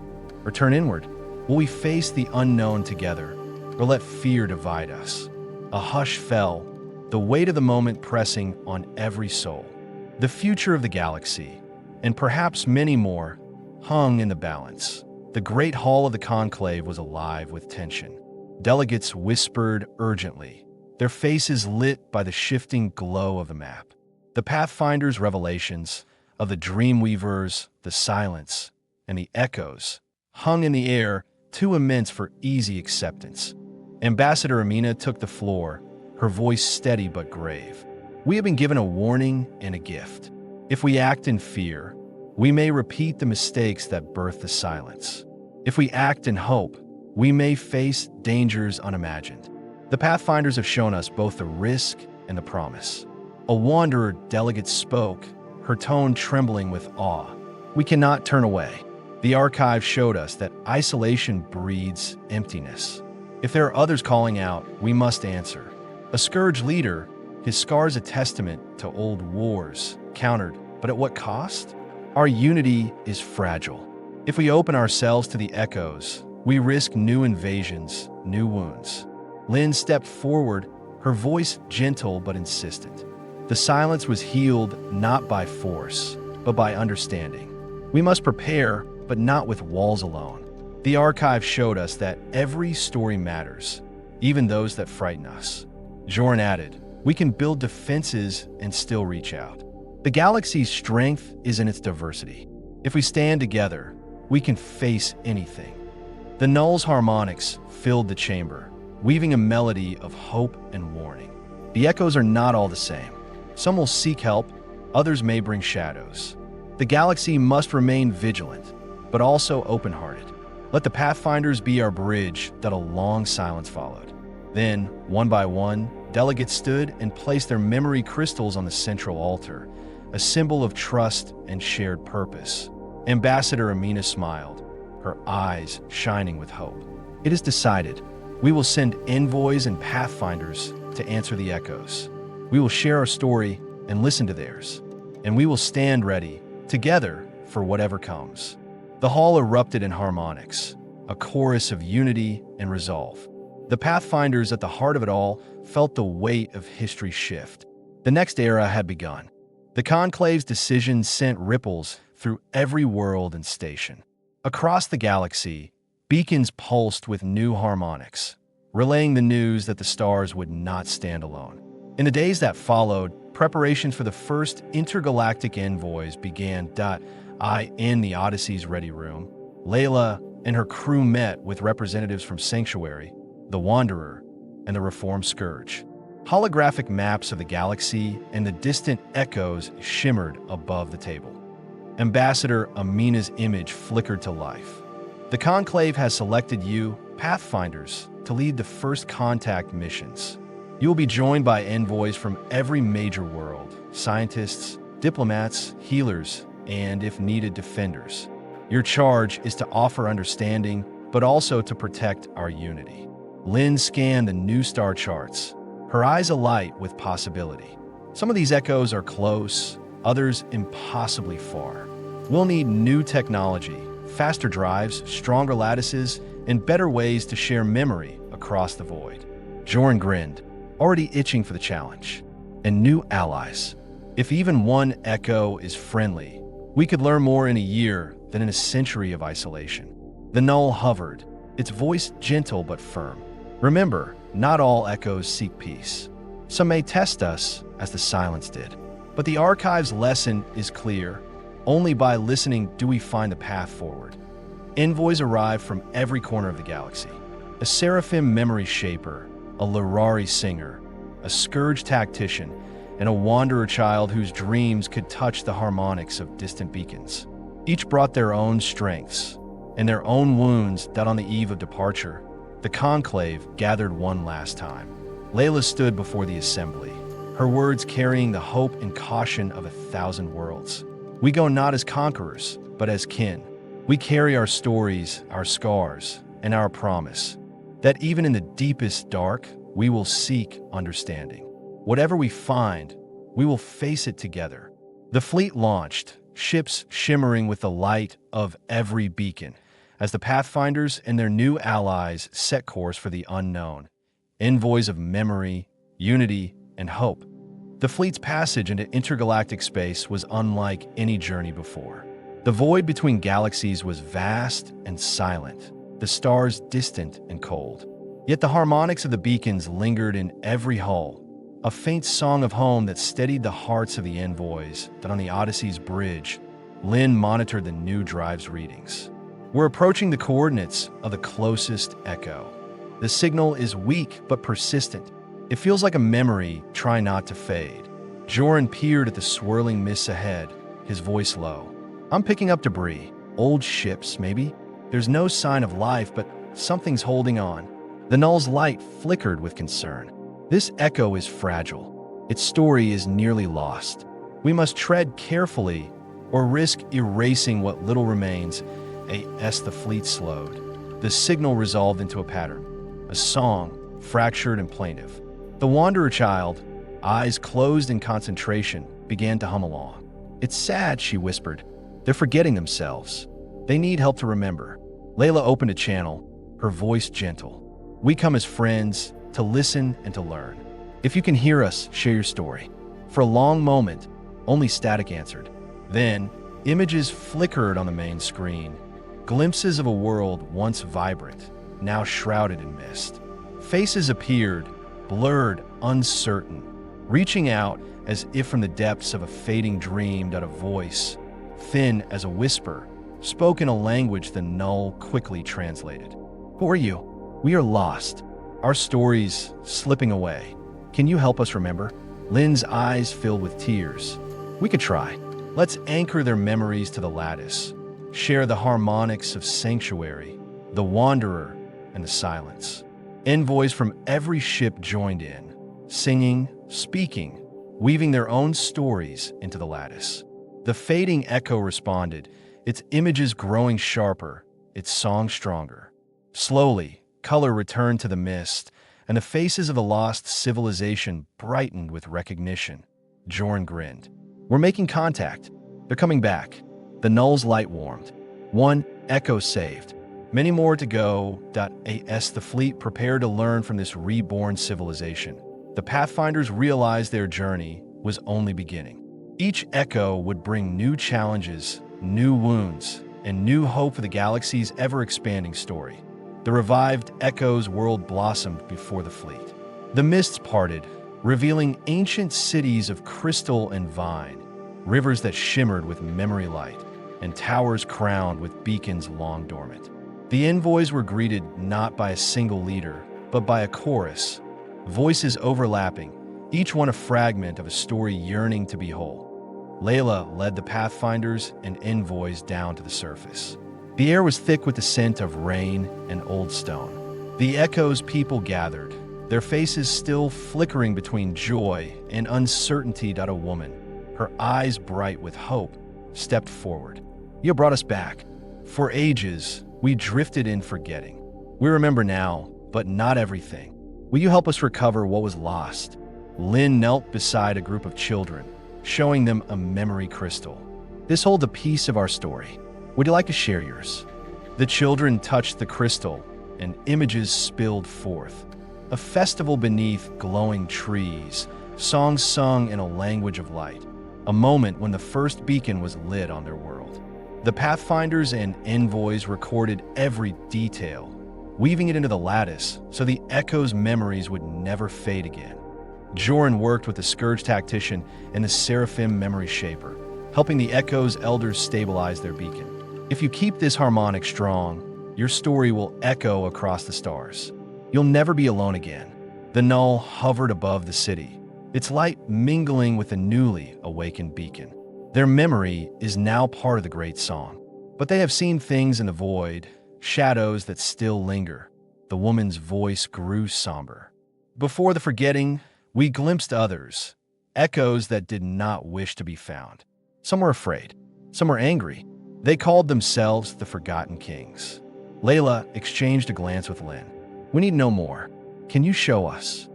or turn inward? Will we face the unknown together or let fear divide us?" A hush fell, the weight of the moment pressing on every soul. The future of the galaxy, and perhaps many more, hung in the balance. The great hall of the Conclave was alive with tension. Delegates whispered urgently, their faces lit by the shifting glow of the map. The Pathfinder's revelations of the Dreamweavers, the silence, and the echoes hung in the air, too immense for easy acceptance. Ambassador Amina took the floor, her voice steady but grave. "We have been given a warning and a gift. If we act in fear, we may repeat the mistakes that birthed the silence. If we act in hope, we may face dangers unimagined. The Pathfinders have shown us both the risk and the promise." A wanderer delegate spoke, her tone trembling with awe. "We cannot turn away. The Archive showed us that isolation breeds emptiness. If there are others calling out, we must answer." A scourge leader, his scars a testament to old wars, countered, "But at what cost? Our unity is fragile. If we open ourselves to the echoes, we risk new invasions, new wounds." Lynn stepped forward, her voice gentle but insistent. The silence was healed not by force, but by understanding. We must prepare, but not with walls alone. The Archive showed us that every story matters, even those that frighten us. Joran added, "We can build defenses and still reach out. The galaxy's strength is in its diversity. If we stand together, we can face anything." The null's harmonics filled the chamber, weaving a melody of hope and warning. The echoes are not all the same. Some will seek help, others may bring shadows. The galaxy must remain vigilant, but also open-hearted. Let the Pathfinders be our bridge that a long silence followed. Then, one by one, delegates stood and placed their memory crystals on the central altar, a symbol of trust and shared purpose. Ambassador Amina smiled, her eyes shining with hope. It is decided. We will send envoys and pathfinders to answer the echoes. We will share our story and listen to theirs. And we will stand ready, together, for whatever comes. The hall erupted in harmonics, a chorus of unity and resolve. The pathfinders at the heart of it all felt the weight of history's shift. The next era had begun. The Conclave's decision sent ripples through every world and station. Across the galaxy, beacons pulsed with new harmonics, relaying the news that the stars would not stand alone. In the days that followed, preparations for the first intergalactic envoys began. In the Odyssey's ready room, Layla and her crew met with representatives from Sanctuary, the Wanderer, and the Reformed Scourge. Holographic maps of the galaxy and the distant echoes shimmered above the table. Ambassador Amina's image flickered to life. The Conclave has selected you, Pathfinders, to lead the first contact missions. You will be joined by envoys from every major world, scientists, diplomats, healers, and, if needed, defenders. Your charge is to offer understanding, but also to protect our unity. Lynn scanned the new star charts, her eyes alight with possibility. Some of these echoes are close, others impossibly far. We'll need new technology, faster drives, stronger lattices, and better ways to share memory across the void. Joran grinned, already itching for the challenge. And new allies. If even one echo is friendly, we could learn more in a year than in a century of isolation. The Null hovered, its voice gentle but firm. Remember, not all echoes seek peace. Some may test us, as the silence did. But the Archive's lesson is clear. Only by listening do we find the path forward. Envoys arrive from every corner of the galaxy. A Seraphim memory shaper, a Lirari singer, a Scourge tactician, and a Wanderer child whose dreams could touch the harmonics of distant beacons. Each brought their own strengths and their own wounds that on the eve of departure, the Conclave gathered one last time. Layla stood before the assembly, her words carrying the hope and caution of 1,000 worlds. We go not as conquerors, but as kin. We carry our stories, our scars, and our promise that even in the deepest dark, we will seek understanding. Whatever we find, we will face it together. The fleet launched, ships shimmering with the light of every beacon, as the Pathfinders and their new allies set course for the unknown, envoys of memory, unity, and hope. The fleet's passage into intergalactic space was unlike any journey before. The void between galaxies was vast and silent, the stars distant and cold. Yet the harmonics of the beacons lingered in every hull, a faint song of home that steadied the hearts of the envoys that on the Odyssey's bridge, Lynn monitored the new drive's readings. We're approaching the coordinates of the closest echo. The signal is weak but persistent. It feels like a memory trying not to fade. Joran peered at the swirling mists ahead, his voice low. I'm picking up debris. Old ships, maybe? There's no sign of life, but something's holding on. The Null's light flickered with concern. This echo is fragile. Its story is nearly lost. We must tread carefully or risk erasing what little remains. As the fleet slowed, the signal resolved into a pattern, a song, fractured and plaintive. The Wanderer child, eyes closed in concentration, began to hum along. It's sad, she whispered. They're forgetting themselves. They need help to remember. Layla opened a channel, her voice gentle. We come as friends, to listen and to learn. If you can hear us, share your story. For a long moment, only static answered. Then, images flickered on the main screen, glimpses of a world once vibrant, now shrouded in mist. Faces appeared, blurred, uncertain, reaching out as if from the depths of a fading dream. A voice, thin as a whisper, spoke in a language the Null quickly translated. Who are you? We are lost. Our stories slipping away. Can you help us remember? Lynn's eyes filled with tears. We could try. Let's anchor their memories to the lattice, share the harmonics of sanctuary, the wanderer, and the silence. Envoys from every ship joined in, singing, speaking, weaving their own stories into the lattice. The fading echo responded, its images growing sharper, its song stronger. Slowly, color returned to the mist, and the faces of the lost civilization brightened with recognition. Jorn grinned. We're making contact. They're coming back. The null's light warmed. One echo saved. Many more to go. As the fleet prepared to learn from this reborn civilization, the Pathfinders realized their journey was only beginning. Each echo would bring new challenges, new wounds, and new hope for the galaxy's ever-expanding story. The revived Echo's world blossomed before the fleet. The mists parted, revealing ancient cities of crystal and vine, rivers that shimmered with memory light, and towers crowned with beacons long dormant. The envoys were greeted not by a single leader, but by a chorus, voices overlapping, each one a fragment of a story yearning to be whole. Layla led the Pathfinders and envoys down to the surface. The air was thick with the scent of rain and old stone. The Echo's people gathered, their faces still flickering between joy and uncertainty. A woman, her eyes bright with hope, stepped forward. You brought us back. For ages, we drifted in forgetting. We remember now, but not everything. Will you help us recover what was lost? Lynn knelt beside a group of children, showing them a memory crystal. This holds a piece of our story. Would you like to share yours? The children touched the crystal, and images spilled forth. A festival beneath glowing trees, songs sung in a language of light. A moment when the first beacon was lit on their world. The Pathfinders and envoys recorded every detail, weaving it into the lattice so the Echo's memories would never fade again. Jorn worked with the Scourge Tactician and the Seraphim Memory Shaper, helping the Echo's elders stabilize their beacon. If you keep this harmonic strong, your story will echo across the stars. You'll never be alone again. The null hovered above the city, its light mingling with the newly awakened beacon. Their memory is now part of the great song. But they have seen things in the void, shadows that still linger. The woman's voice grew somber. Before the forgetting, we glimpsed others, echoes that did not wish to be found. Some were afraid, some were angry. They called themselves the Forgotten Kings. Layla exchanged a glance with Lynn. We need no more. Can you show us?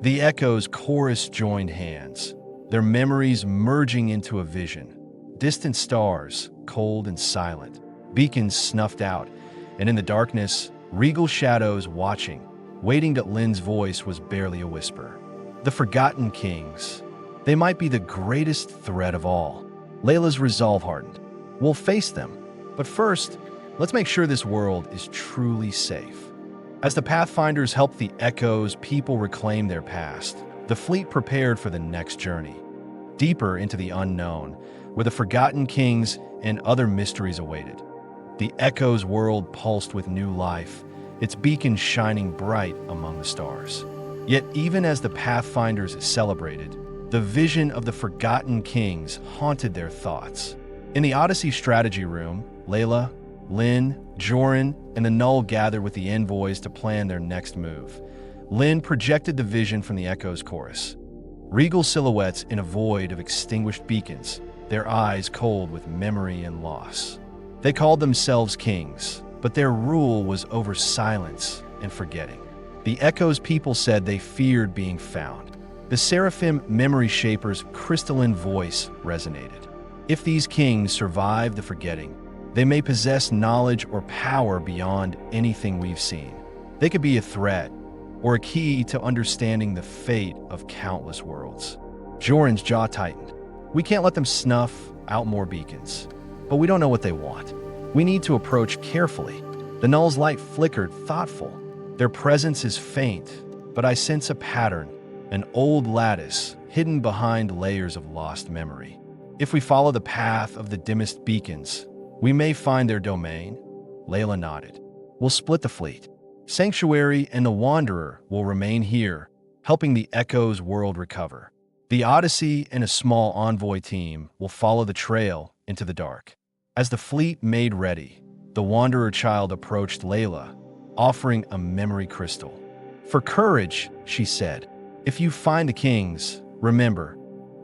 The Echo's chorus joined hands, their memories merging into a vision. Distant stars, cold and silent, beacons snuffed out, and in the darkness, regal shadows watching, waiting. That Lynn's voice was barely a whisper. The Forgotten Kings. They might be the greatest threat of all. Layla's resolve hardened. We'll face them, but first, let's make sure this world is truly safe. As the Pathfinders helped the Echo's people reclaim their past, the fleet prepared for the next journey, deeper into the unknown, where the Forgotten Kings and other mysteries awaited. The Echo's world pulsed with new life, its beacon shining bright among the stars. Yet even as the Pathfinders celebrated, the vision of the Forgotten Kings haunted their thoughts. In the Odyssey strategy room, Layla, Lynn, Jorn, and the Null gathered with the envoys to plan their next move. Lynn projected the vision from the Echo's chorus. Regal silhouettes in a void of extinguished beacons, their eyes cold with memory and loss. They called themselves kings, but their rule was over silence and forgetting. The Echo's people said they feared being found. The Seraphim Memory Shaper's crystalline voice resonated. If these kings survive the forgetting, they may possess knowledge or power beyond anything we've seen. They could be a threat or a key to understanding the fate of countless worlds. Jorn's jaw tightened. We can't let them snuff out more beacons, but we don't know what they want. We need to approach carefully. The Null's light flickered, thoughtful. Their presence is faint, but I sense a pattern, an old lattice hidden behind layers of lost memory. If we follow the path of the dimmest beacons, we may find their domain. Layla nodded. We'll split the fleet. Sanctuary and the Wanderer will remain here, helping the Echo's world recover. The Odyssey and a small envoy team will follow the trail into the dark. As the fleet made ready, the Wanderer child approached Layla, offering a memory crystal. "For courage," she said. "If you find the kings, remember,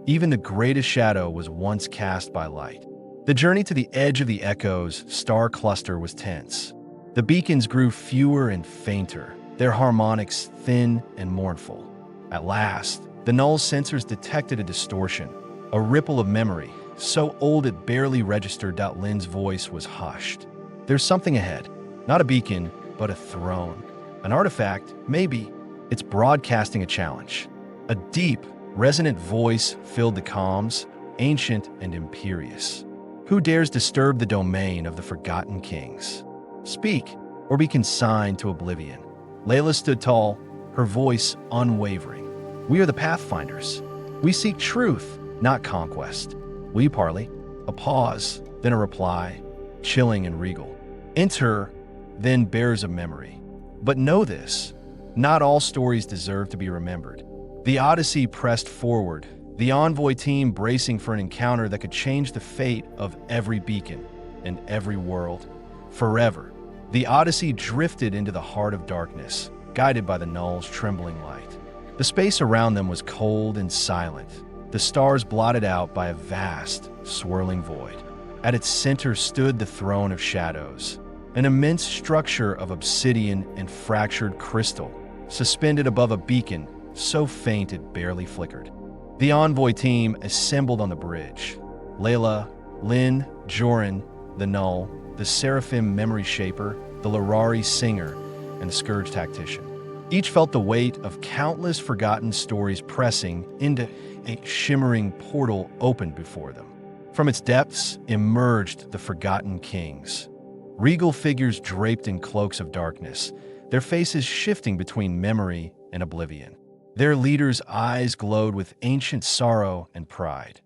even the greatest shadow was once cast by light." The journey to the edge of the Echo's star cluster was tense. The beacons grew fewer and fainter, their harmonics thin and mournful. At last, the null's sensors detected a distortion, a ripple of memory, so old it barely registered. Lynn's voice was hushed. "There's something ahead. Not a beacon, but a throne. An artifact, maybe. It's broadcasting a challenge." A deep, resonant voice filled the comms, ancient and imperious. "Who dares disturb the domain of the forgotten kings? Speak, or be consigned to oblivion." Layla stood tall, her voice unwavering. "We are the Pathfinders. We seek truth, not conquest. Will you parley?" A pause, then a reply, chilling and regal. "Enter, then bearers of memory. But know this, not all stories deserve to be remembered." The Odyssey pressed forward, the envoy team bracing for an encounter that could change the fate of every beacon and every world forever. The Odyssey drifted into the heart of darkness, guided by the null's trembling light. The space around them was cold and silent, the stars blotted out by a vast, swirling void. At its center stood the throne of shadows, an immense structure of obsidian and fractured crystal, suspended above a beacon so faint it barely flickered. The envoy team assembled on the bridge. Layla, Lynn, Joran, the Null, the Seraphim Memory Shaper, the Larari Singer, and the Scourge Tactician. Each felt the weight of countless forgotten stories pressing into a shimmering portal opened before them. From its depths emerged the forgotten kings. Regal figures draped in cloaks of darkness, their faces shifting between memory and oblivion. Their leaders' eyes glowed with ancient sorrow and pride.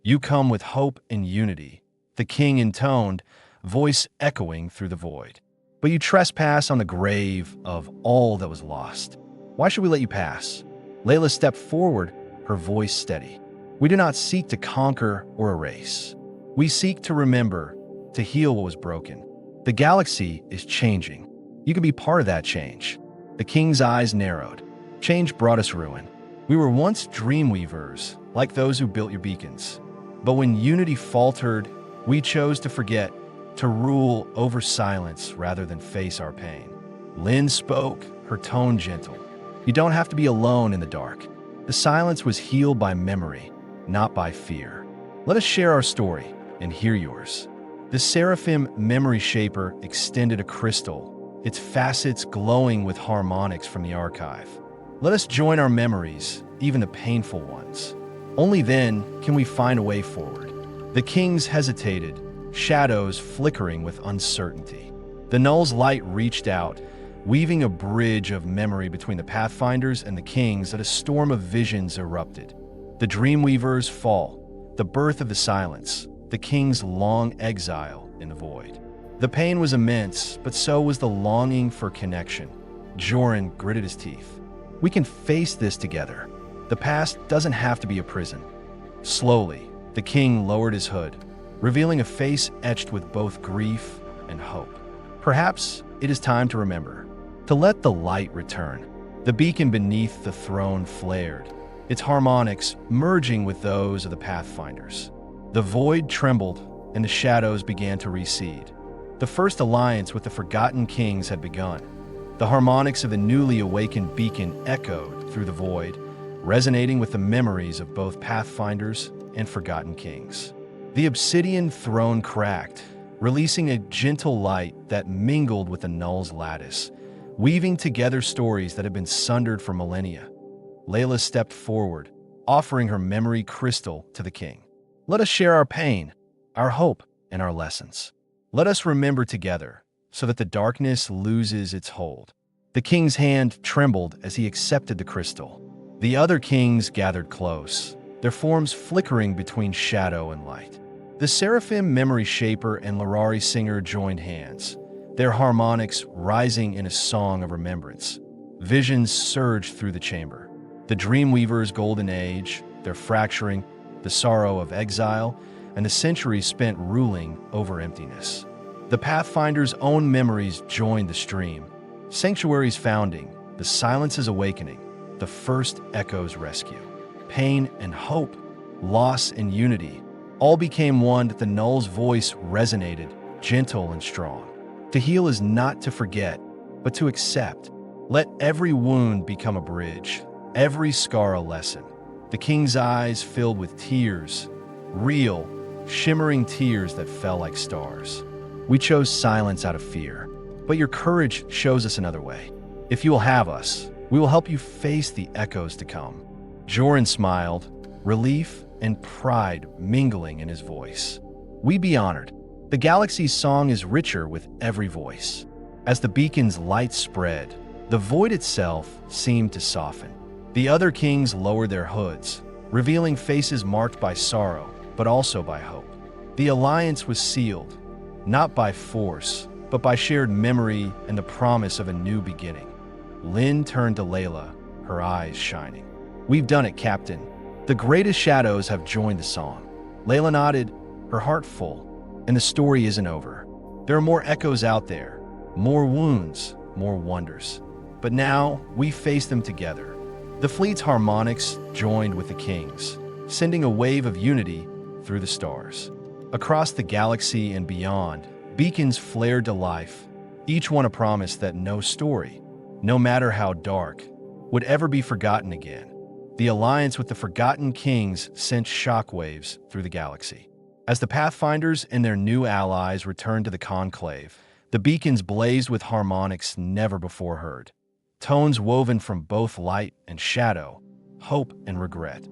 "You come with hope and unity," the king intoned, voice echoing through the void. "But you trespass on the grave of all that was lost. Why should we let you pass?" Layla stepped forward, her voice steady. "We do not seek to conquer or erase. We seek to remember, to heal what was broken. The galaxy is changing. You can be part of that change." The king's eyes narrowed. "Change brought us ruin. We were once dreamweavers, like those who built your beacons. But when unity faltered, we chose to forget, to rule over silence rather than face our pain." Lynn spoke, her tone gentle. "You don't have to be alone in the dark. The silence was healed by memory, not by fear. Let us share our story and hear yours." The Seraphim Memory Shaper extended a crystal, its facets glowing with harmonics from the archive. "Let us join our memories, even the painful ones. Only then can we find a way forward." The kings hesitated, shadows flickering with uncertainty. The null's light reached out, weaving a bridge of memory between the Pathfinders and the kings as a storm of visions erupted. The Dreamweaver's fall, the birth of the silence, the king's long exile in the void. The pain was immense, but so was the longing for connection. Joran gritted his teeth. "We can face this together. The past doesn't have to be a prison." Slowly, the king lowered his hood, revealing a face etched with both grief and hope. "Perhaps it is time to remember, to let the light return." The beacon beneath the throne flared, its harmonics merging with those of the Pathfinders. The void trembled, and the shadows began to recede. The first alliance with the forgotten kings had begun. The harmonics of the newly awakened beacon echoed through the void, resonating with the memories of both Pathfinders and forgotten kings. The obsidian throne cracked, releasing a gentle light that mingled with the null's lattice, weaving together stories that had been sundered for millennia. Layla stepped forward, offering her memory crystal to the king. "Let us share our pain, our hope, and our lessons. Let us remember together, so that the darkness loses its hold." The king's hand trembled as he accepted the crystal. The other kings gathered close, their forms flickering between shadow and light. The Seraphim Memory Shaper and Larari Singer joined hands, their harmonics rising in a song of remembrance. Visions surged through the chamber. The Dreamweaver's golden age, their fracturing, the sorrow of exile, and the centuries spent ruling over emptiness. The Pathfinder's own memories joined the stream. Sanctuary's founding, the silence's awakening, the first echo's rescue. Pain and hope, loss and unity, all became one that the Null's voice resonated, gentle and strong. To heal is not to forget, but to accept. Let every wound become a bridge, every scar a lesson. The king's eyes filled with tears, real, shimmering tears that fell like stars. We chose silence out of fear, but your courage shows us another way. If you will have us, we will help you face the echoes to come. Joran smiled, relief and pride mingling in his voice. We be honored. The galaxy's song is richer with every voice. As the beacon's light spread, the void itself seemed to soften. The other kings lowered their hoods, revealing faces marked by sorrow, but also by hope. The alliance was sealed, not by force, but by shared memory and the promise of a new beginning. Lynn turned to Layla, her eyes shining. We've done it, Captain. The greatest shadows have joined the song. Layla nodded, her heart full, and the story isn't over. There are more echoes out there, more wounds, more wonders. But now we face them together. The fleet's harmonics joined with the king's, sending a wave of unity through the stars. Across the galaxy and beyond, beacons flared to life, each one a promise that no story, no matter how dark, would ever be forgotten again. The alliance with the forgotten kings sent shockwaves through the galaxy. As the Pathfinders and their new allies returned to the conclave, the beacons blazed with harmonics never before heard. Tones woven from both light and shadow, hope and regret.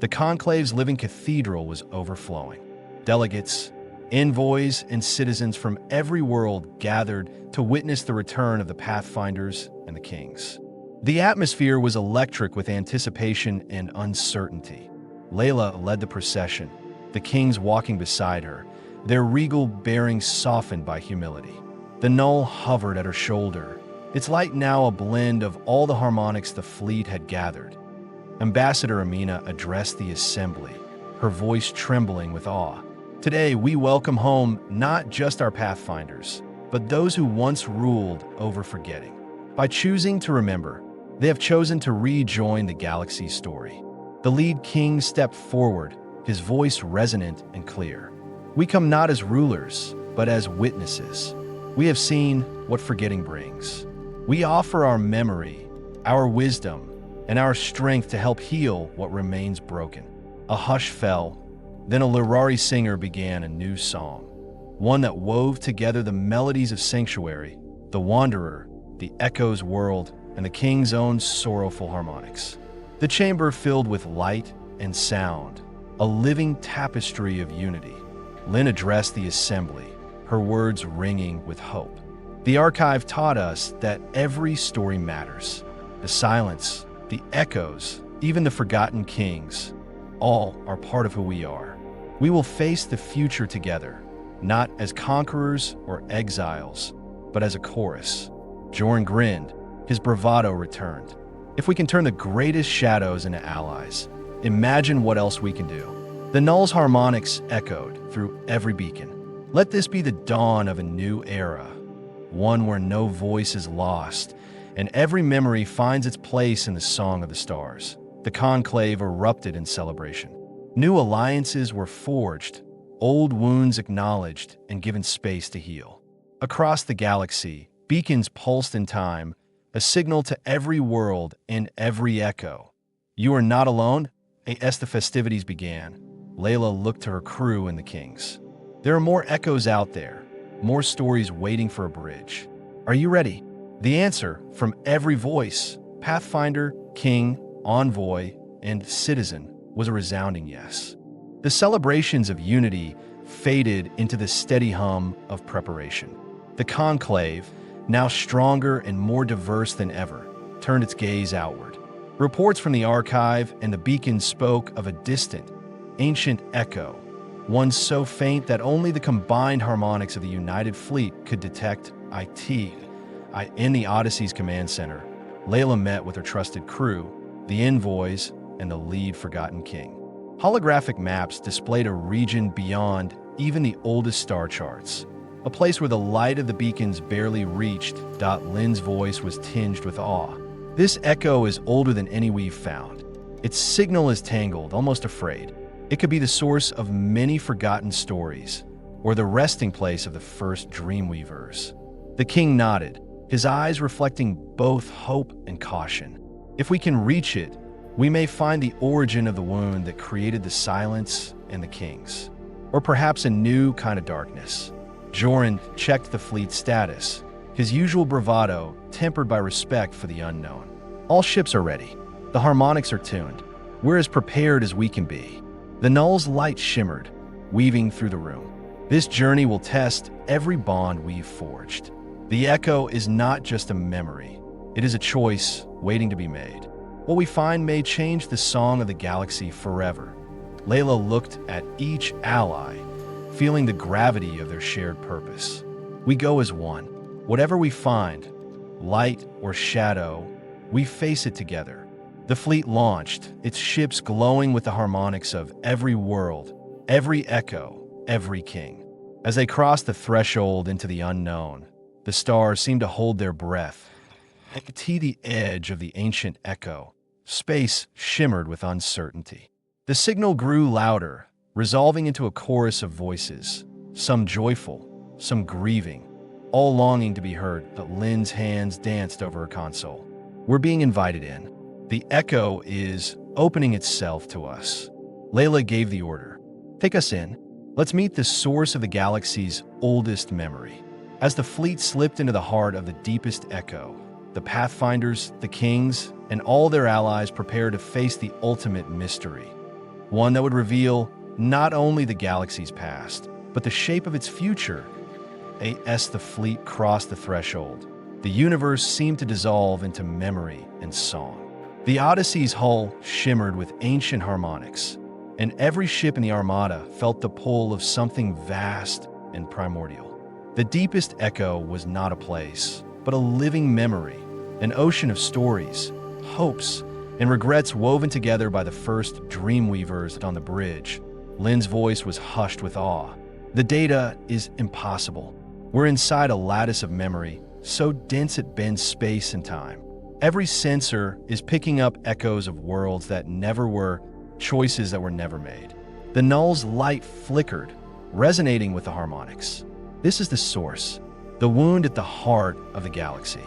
The conclave's living cathedral was overflowing. Delegates, envoys, and citizens from every world gathered to witness the return of the Pathfinders and the kings. The atmosphere was electric with anticipation and uncertainty. Layla led the procession, the kings walking beside her, their regal bearing softened by humility. The Null hovered at her shoulder, its light now a blend of all the harmonics the fleet had gathered. Ambassador Amina addressed the assembly, her voice trembling with awe. Today, we welcome home not just our Pathfinders, but those who once ruled over forgetting. By choosing to remember, they have chosen to rejoin the galaxy's story. The lead king stepped forward, his voice resonant and clear. We come not as rulers, but as witnesses. We have seen what forgetting brings. We offer our memory, our wisdom, and our strength to help heal what remains broken. A hush fell, then a Lirari singer began a new song, one that wove together the melodies of Sanctuary, the Wanderer, the Echo's world, and the king's own sorrowful harmonics. The chamber filled with light and sound, a living tapestry of unity. Lynn addressed the assembly, her words ringing with hope. The archive taught us that every story matters. The silence, the echoes, even the forgotten kings, all are part of who we are. We will face the future together, not as conquerors or exiles, but as a chorus. Joran grinned, his bravado returned. If we can turn the greatest shadows into allies, imagine what else we can do. The Null's harmonics echoed through every beacon. Let this be the dawn of a new era, one where no voice is lost, and every memory finds its place in the song of the stars. The conclave erupted in celebration. New alliances were forged, old wounds acknowledged and given space to heal. Across the galaxy, beacons pulsed in time, a signal to every world and every echo. You are not alone. As the festivities began, Layla looked to her crew and the kings. There are more echoes out there, more stories waiting for a bridge. Are you ready? The answer from every voice, Pathfinder, king, envoy, and citizen, was a resounding yes. The celebrations of unity faded into the steady hum of preparation. The conclave, now stronger and more diverse than ever, turned its gaze outward. Reports from the archive and the beacon spoke of a distant, ancient echo, one so faint that only the combined harmonics of the United Fleet could detect. In the Odyssey's command center, Layla met with her trusted crew, the envoys, and the lead forgotten king. Holographic maps displayed a region beyond even the oldest star charts, a place where the light of the beacons barely reached. Lin's voice was tinged with awe. This echo is older than any we've found. Its signal is tangled, almost afraid. It could be the source of many forgotten stories, or the resting place of the first Dreamweavers. The king nodded, his eyes reflecting both hope and caution. If we can reach it, we may find the origin of the wound that created the silence and the kings, or perhaps a new kind of darkness. Joran checked the fleet's status, his usual bravado tempered by respect for the unknown. All ships are ready. The harmonics are tuned. We're as prepared as we can be. The Null's light shimmered, weaving through the room. This journey will test every bond we've forged. The echo is not just a memory. It is a choice waiting to be made. What we find may change the song of the galaxy forever. Layla looked at each ally, feeling the gravity of their shared purpose. We go as one. Whatever we find, light or shadow, we face it together. The fleet launched, its ships glowing with the harmonics of every world, every echo, every king. As they crossed the threshold into the unknown, the stars seemed to hold their breath. At the edge of the ancient echo, space shimmered with uncertainty. The signal grew louder, resolving into a chorus of voices, some joyful, some grieving, all longing to be heard. But Lin's hands danced over her console. We're being invited in. The echo is opening itself to us. Layla gave the order. Take us in. Let's meet the source of the galaxy's oldest memory. As the fleet slipped into the heart of the deepest echo, the Pathfinders, the Kings, and all their allies prepared to face the ultimate mystery. One that would reveal not only the galaxy's past, but the shape of its future. As the fleet crossed the threshold, the universe seemed to dissolve into memory and song. The Odyssey's hull shimmered with ancient harmonics, and every ship in the Armada felt the pull of something vast and primordial. The deepest echo was not a place, but a living memory, an ocean of stories, hopes, and regrets woven together by the first Dreamweavers on the bridge. Lin's voice was hushed with awe. The data is impossible. We're inside a lattice of memory, so dense it bends space and time. Every sensor is picking up echoes of worlds that never were, choices that were never made. The Null's light flickered, resonating with the harmonics. This is the source, the wound at the heart of the galaxy.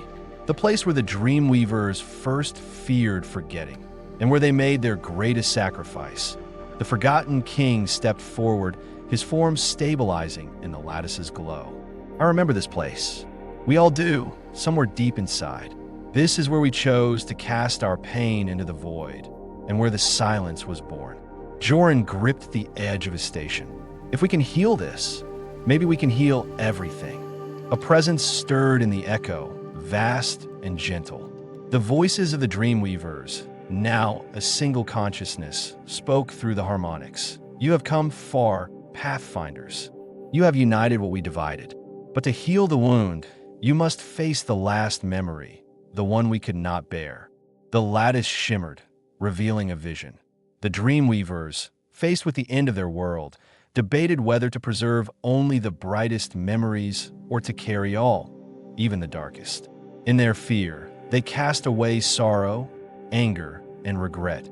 The place where the Dreamweavers first feared forgetting, and where they made their greatest sacrifice. The forgotten king stepped forward, his form stabilizing in the lattice's glow. I remember this place. We all do, somewhere deep inside. This is where we chose to cast our pain into the void, and where the silence was born. Joran gripped the edge of his station. If we can heal this, maybe we can heal everything. A presence stirred in the echo, vast and gentle. The voices of the Dreamweavers, now a single consciousness, spoke through the harmonics. You have come far, Pathfinders. You have united what we divided. But to heal the wound, you must face the last memory, the one we could not bear. The lattice shimmered, revealing a vision. The Dreamweavers, faced with the end of their world, debated whether to preserve only the brightest memories or to carry all, even the darkest. In their fear, they cast away sorrow, anger, and regret,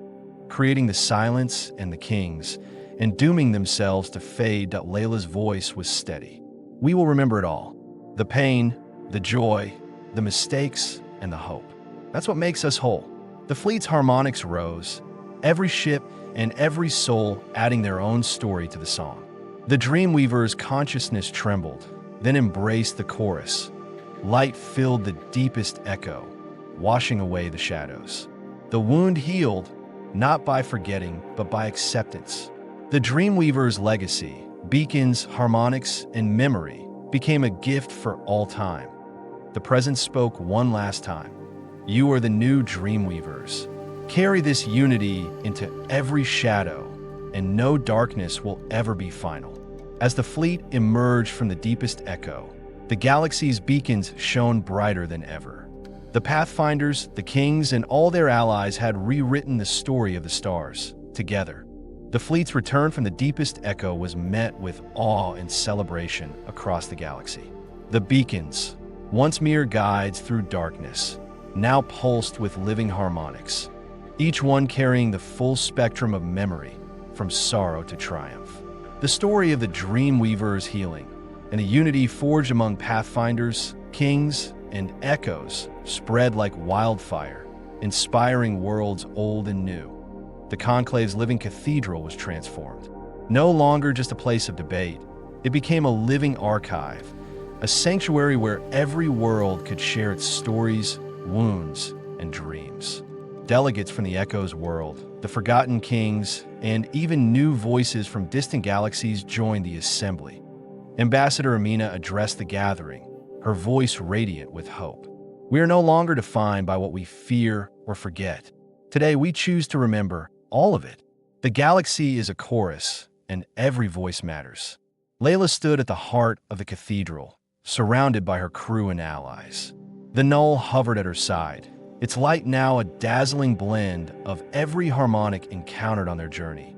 creating the silence and the kings, and dooming themselves to fade. Layla's voice was steady. We will remember it all. The pain, the joy, the mistakes, and the hope. That's what makes us whole. The fleet's harmonics rose, every ship and every soul adding their own story to the song. The Dreamweaver's consciousness trembled, then embraced the chorus. Light filled the deepest echo, washing away the shadows. The wound healed, not by forgetting, but by acceptance. The Dreamweaver's legacy, beacons, harmonics, and memory became a gift for all time. The present spoke one last time. You are the new Dreamweavers. Carry this unity into every shadow, and no darkness will ever be final. As the fleet emerged from the deepest echo, the galaxy's beacons shone brighter than ever. The Pathfinders, the Kings, and all their allies had rewritten the story of the stars, together. The fleet's return from the deepest echo was met with awe and celebration across the galaxy. The beacons, once mere guides through darkness, now pulsed with living harmonics, each one carrying the full spectrum of memory, from sorrow to triumph. The story of the Dreamweaver's healing and the unity forged among pathfinders, kings, and echoes spread like wildfire, inspiring worlds old and new. The Conclave's living cathedral was transformed. No longer just a place of debate, it became a living archive, a sanctuary where every world could share its stories, wounds, and dreams. Delegates from the Echo's world, the Forgotten Kings, and even new voices from distant galaxies joined the assembly. Ambassador Amina addressed the gathering, her voice radiant with hope. We are no longer defined by what we fear or forget. Today, we choose to remember all of it. The galaxy is a chorus, and every voice matters. Layla stood at the heart of the cathedral, surrounded by her crew and allies. The Null hovered at her side, its light now a dazzling blend of every harmonic encountered on their journey.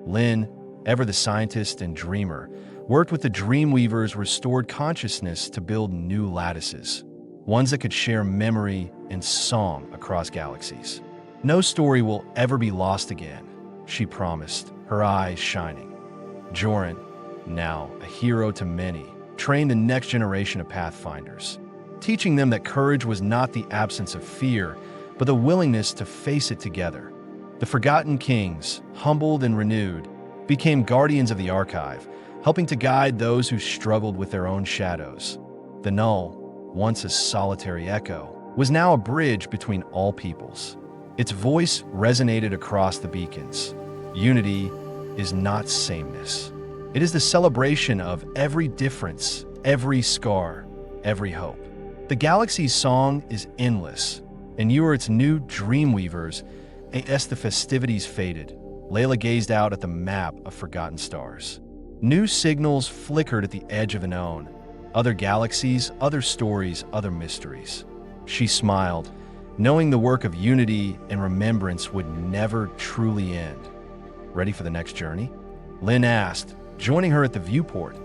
Lynn, ever the scientist and dreamer, worked with the Dreamweaver's restored consciousness to build new lattices, ones that could share memory and song across galaxies. No story will ever be lost again, she promised, her eyes shining. Joran, now a hero to many, trained the next generation of Pathfinders, teaching them that courage was not the absence of fear, but the willingness to face it together. The Forgotten Kings, humbled and renewed, became guardians of the archive, helping to guide those who struggled with their own shadows. The Null, once a solitary echo, was now a bridge between all peoples. Its voice resonated across the beacons. Unity is not sameness. It is the celebration of every difference, every scar, every hope. The galaxy's song is endless, and you are its new Dreamweavers. As the festivities faded, Layla gazed out at the map of forgotten stars. New signals flickered at the edge of an own. Other galaxies, other stories, other mysteries. She smiled, knowing the work of unity and remembrance would never truly end. Ready for the next journey? Lynn asked, joining her at the viewport.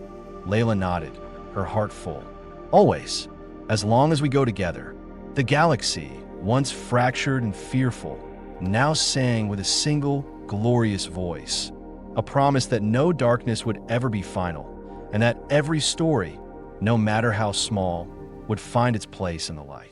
Layla nodded, her heart full. Always, as long as we go together. The galaxy, once fractured and fearful, now sang with a single, glorious voice. A promise that no darkness would ever be final, and that every story, no matter how small, would find its place in the light.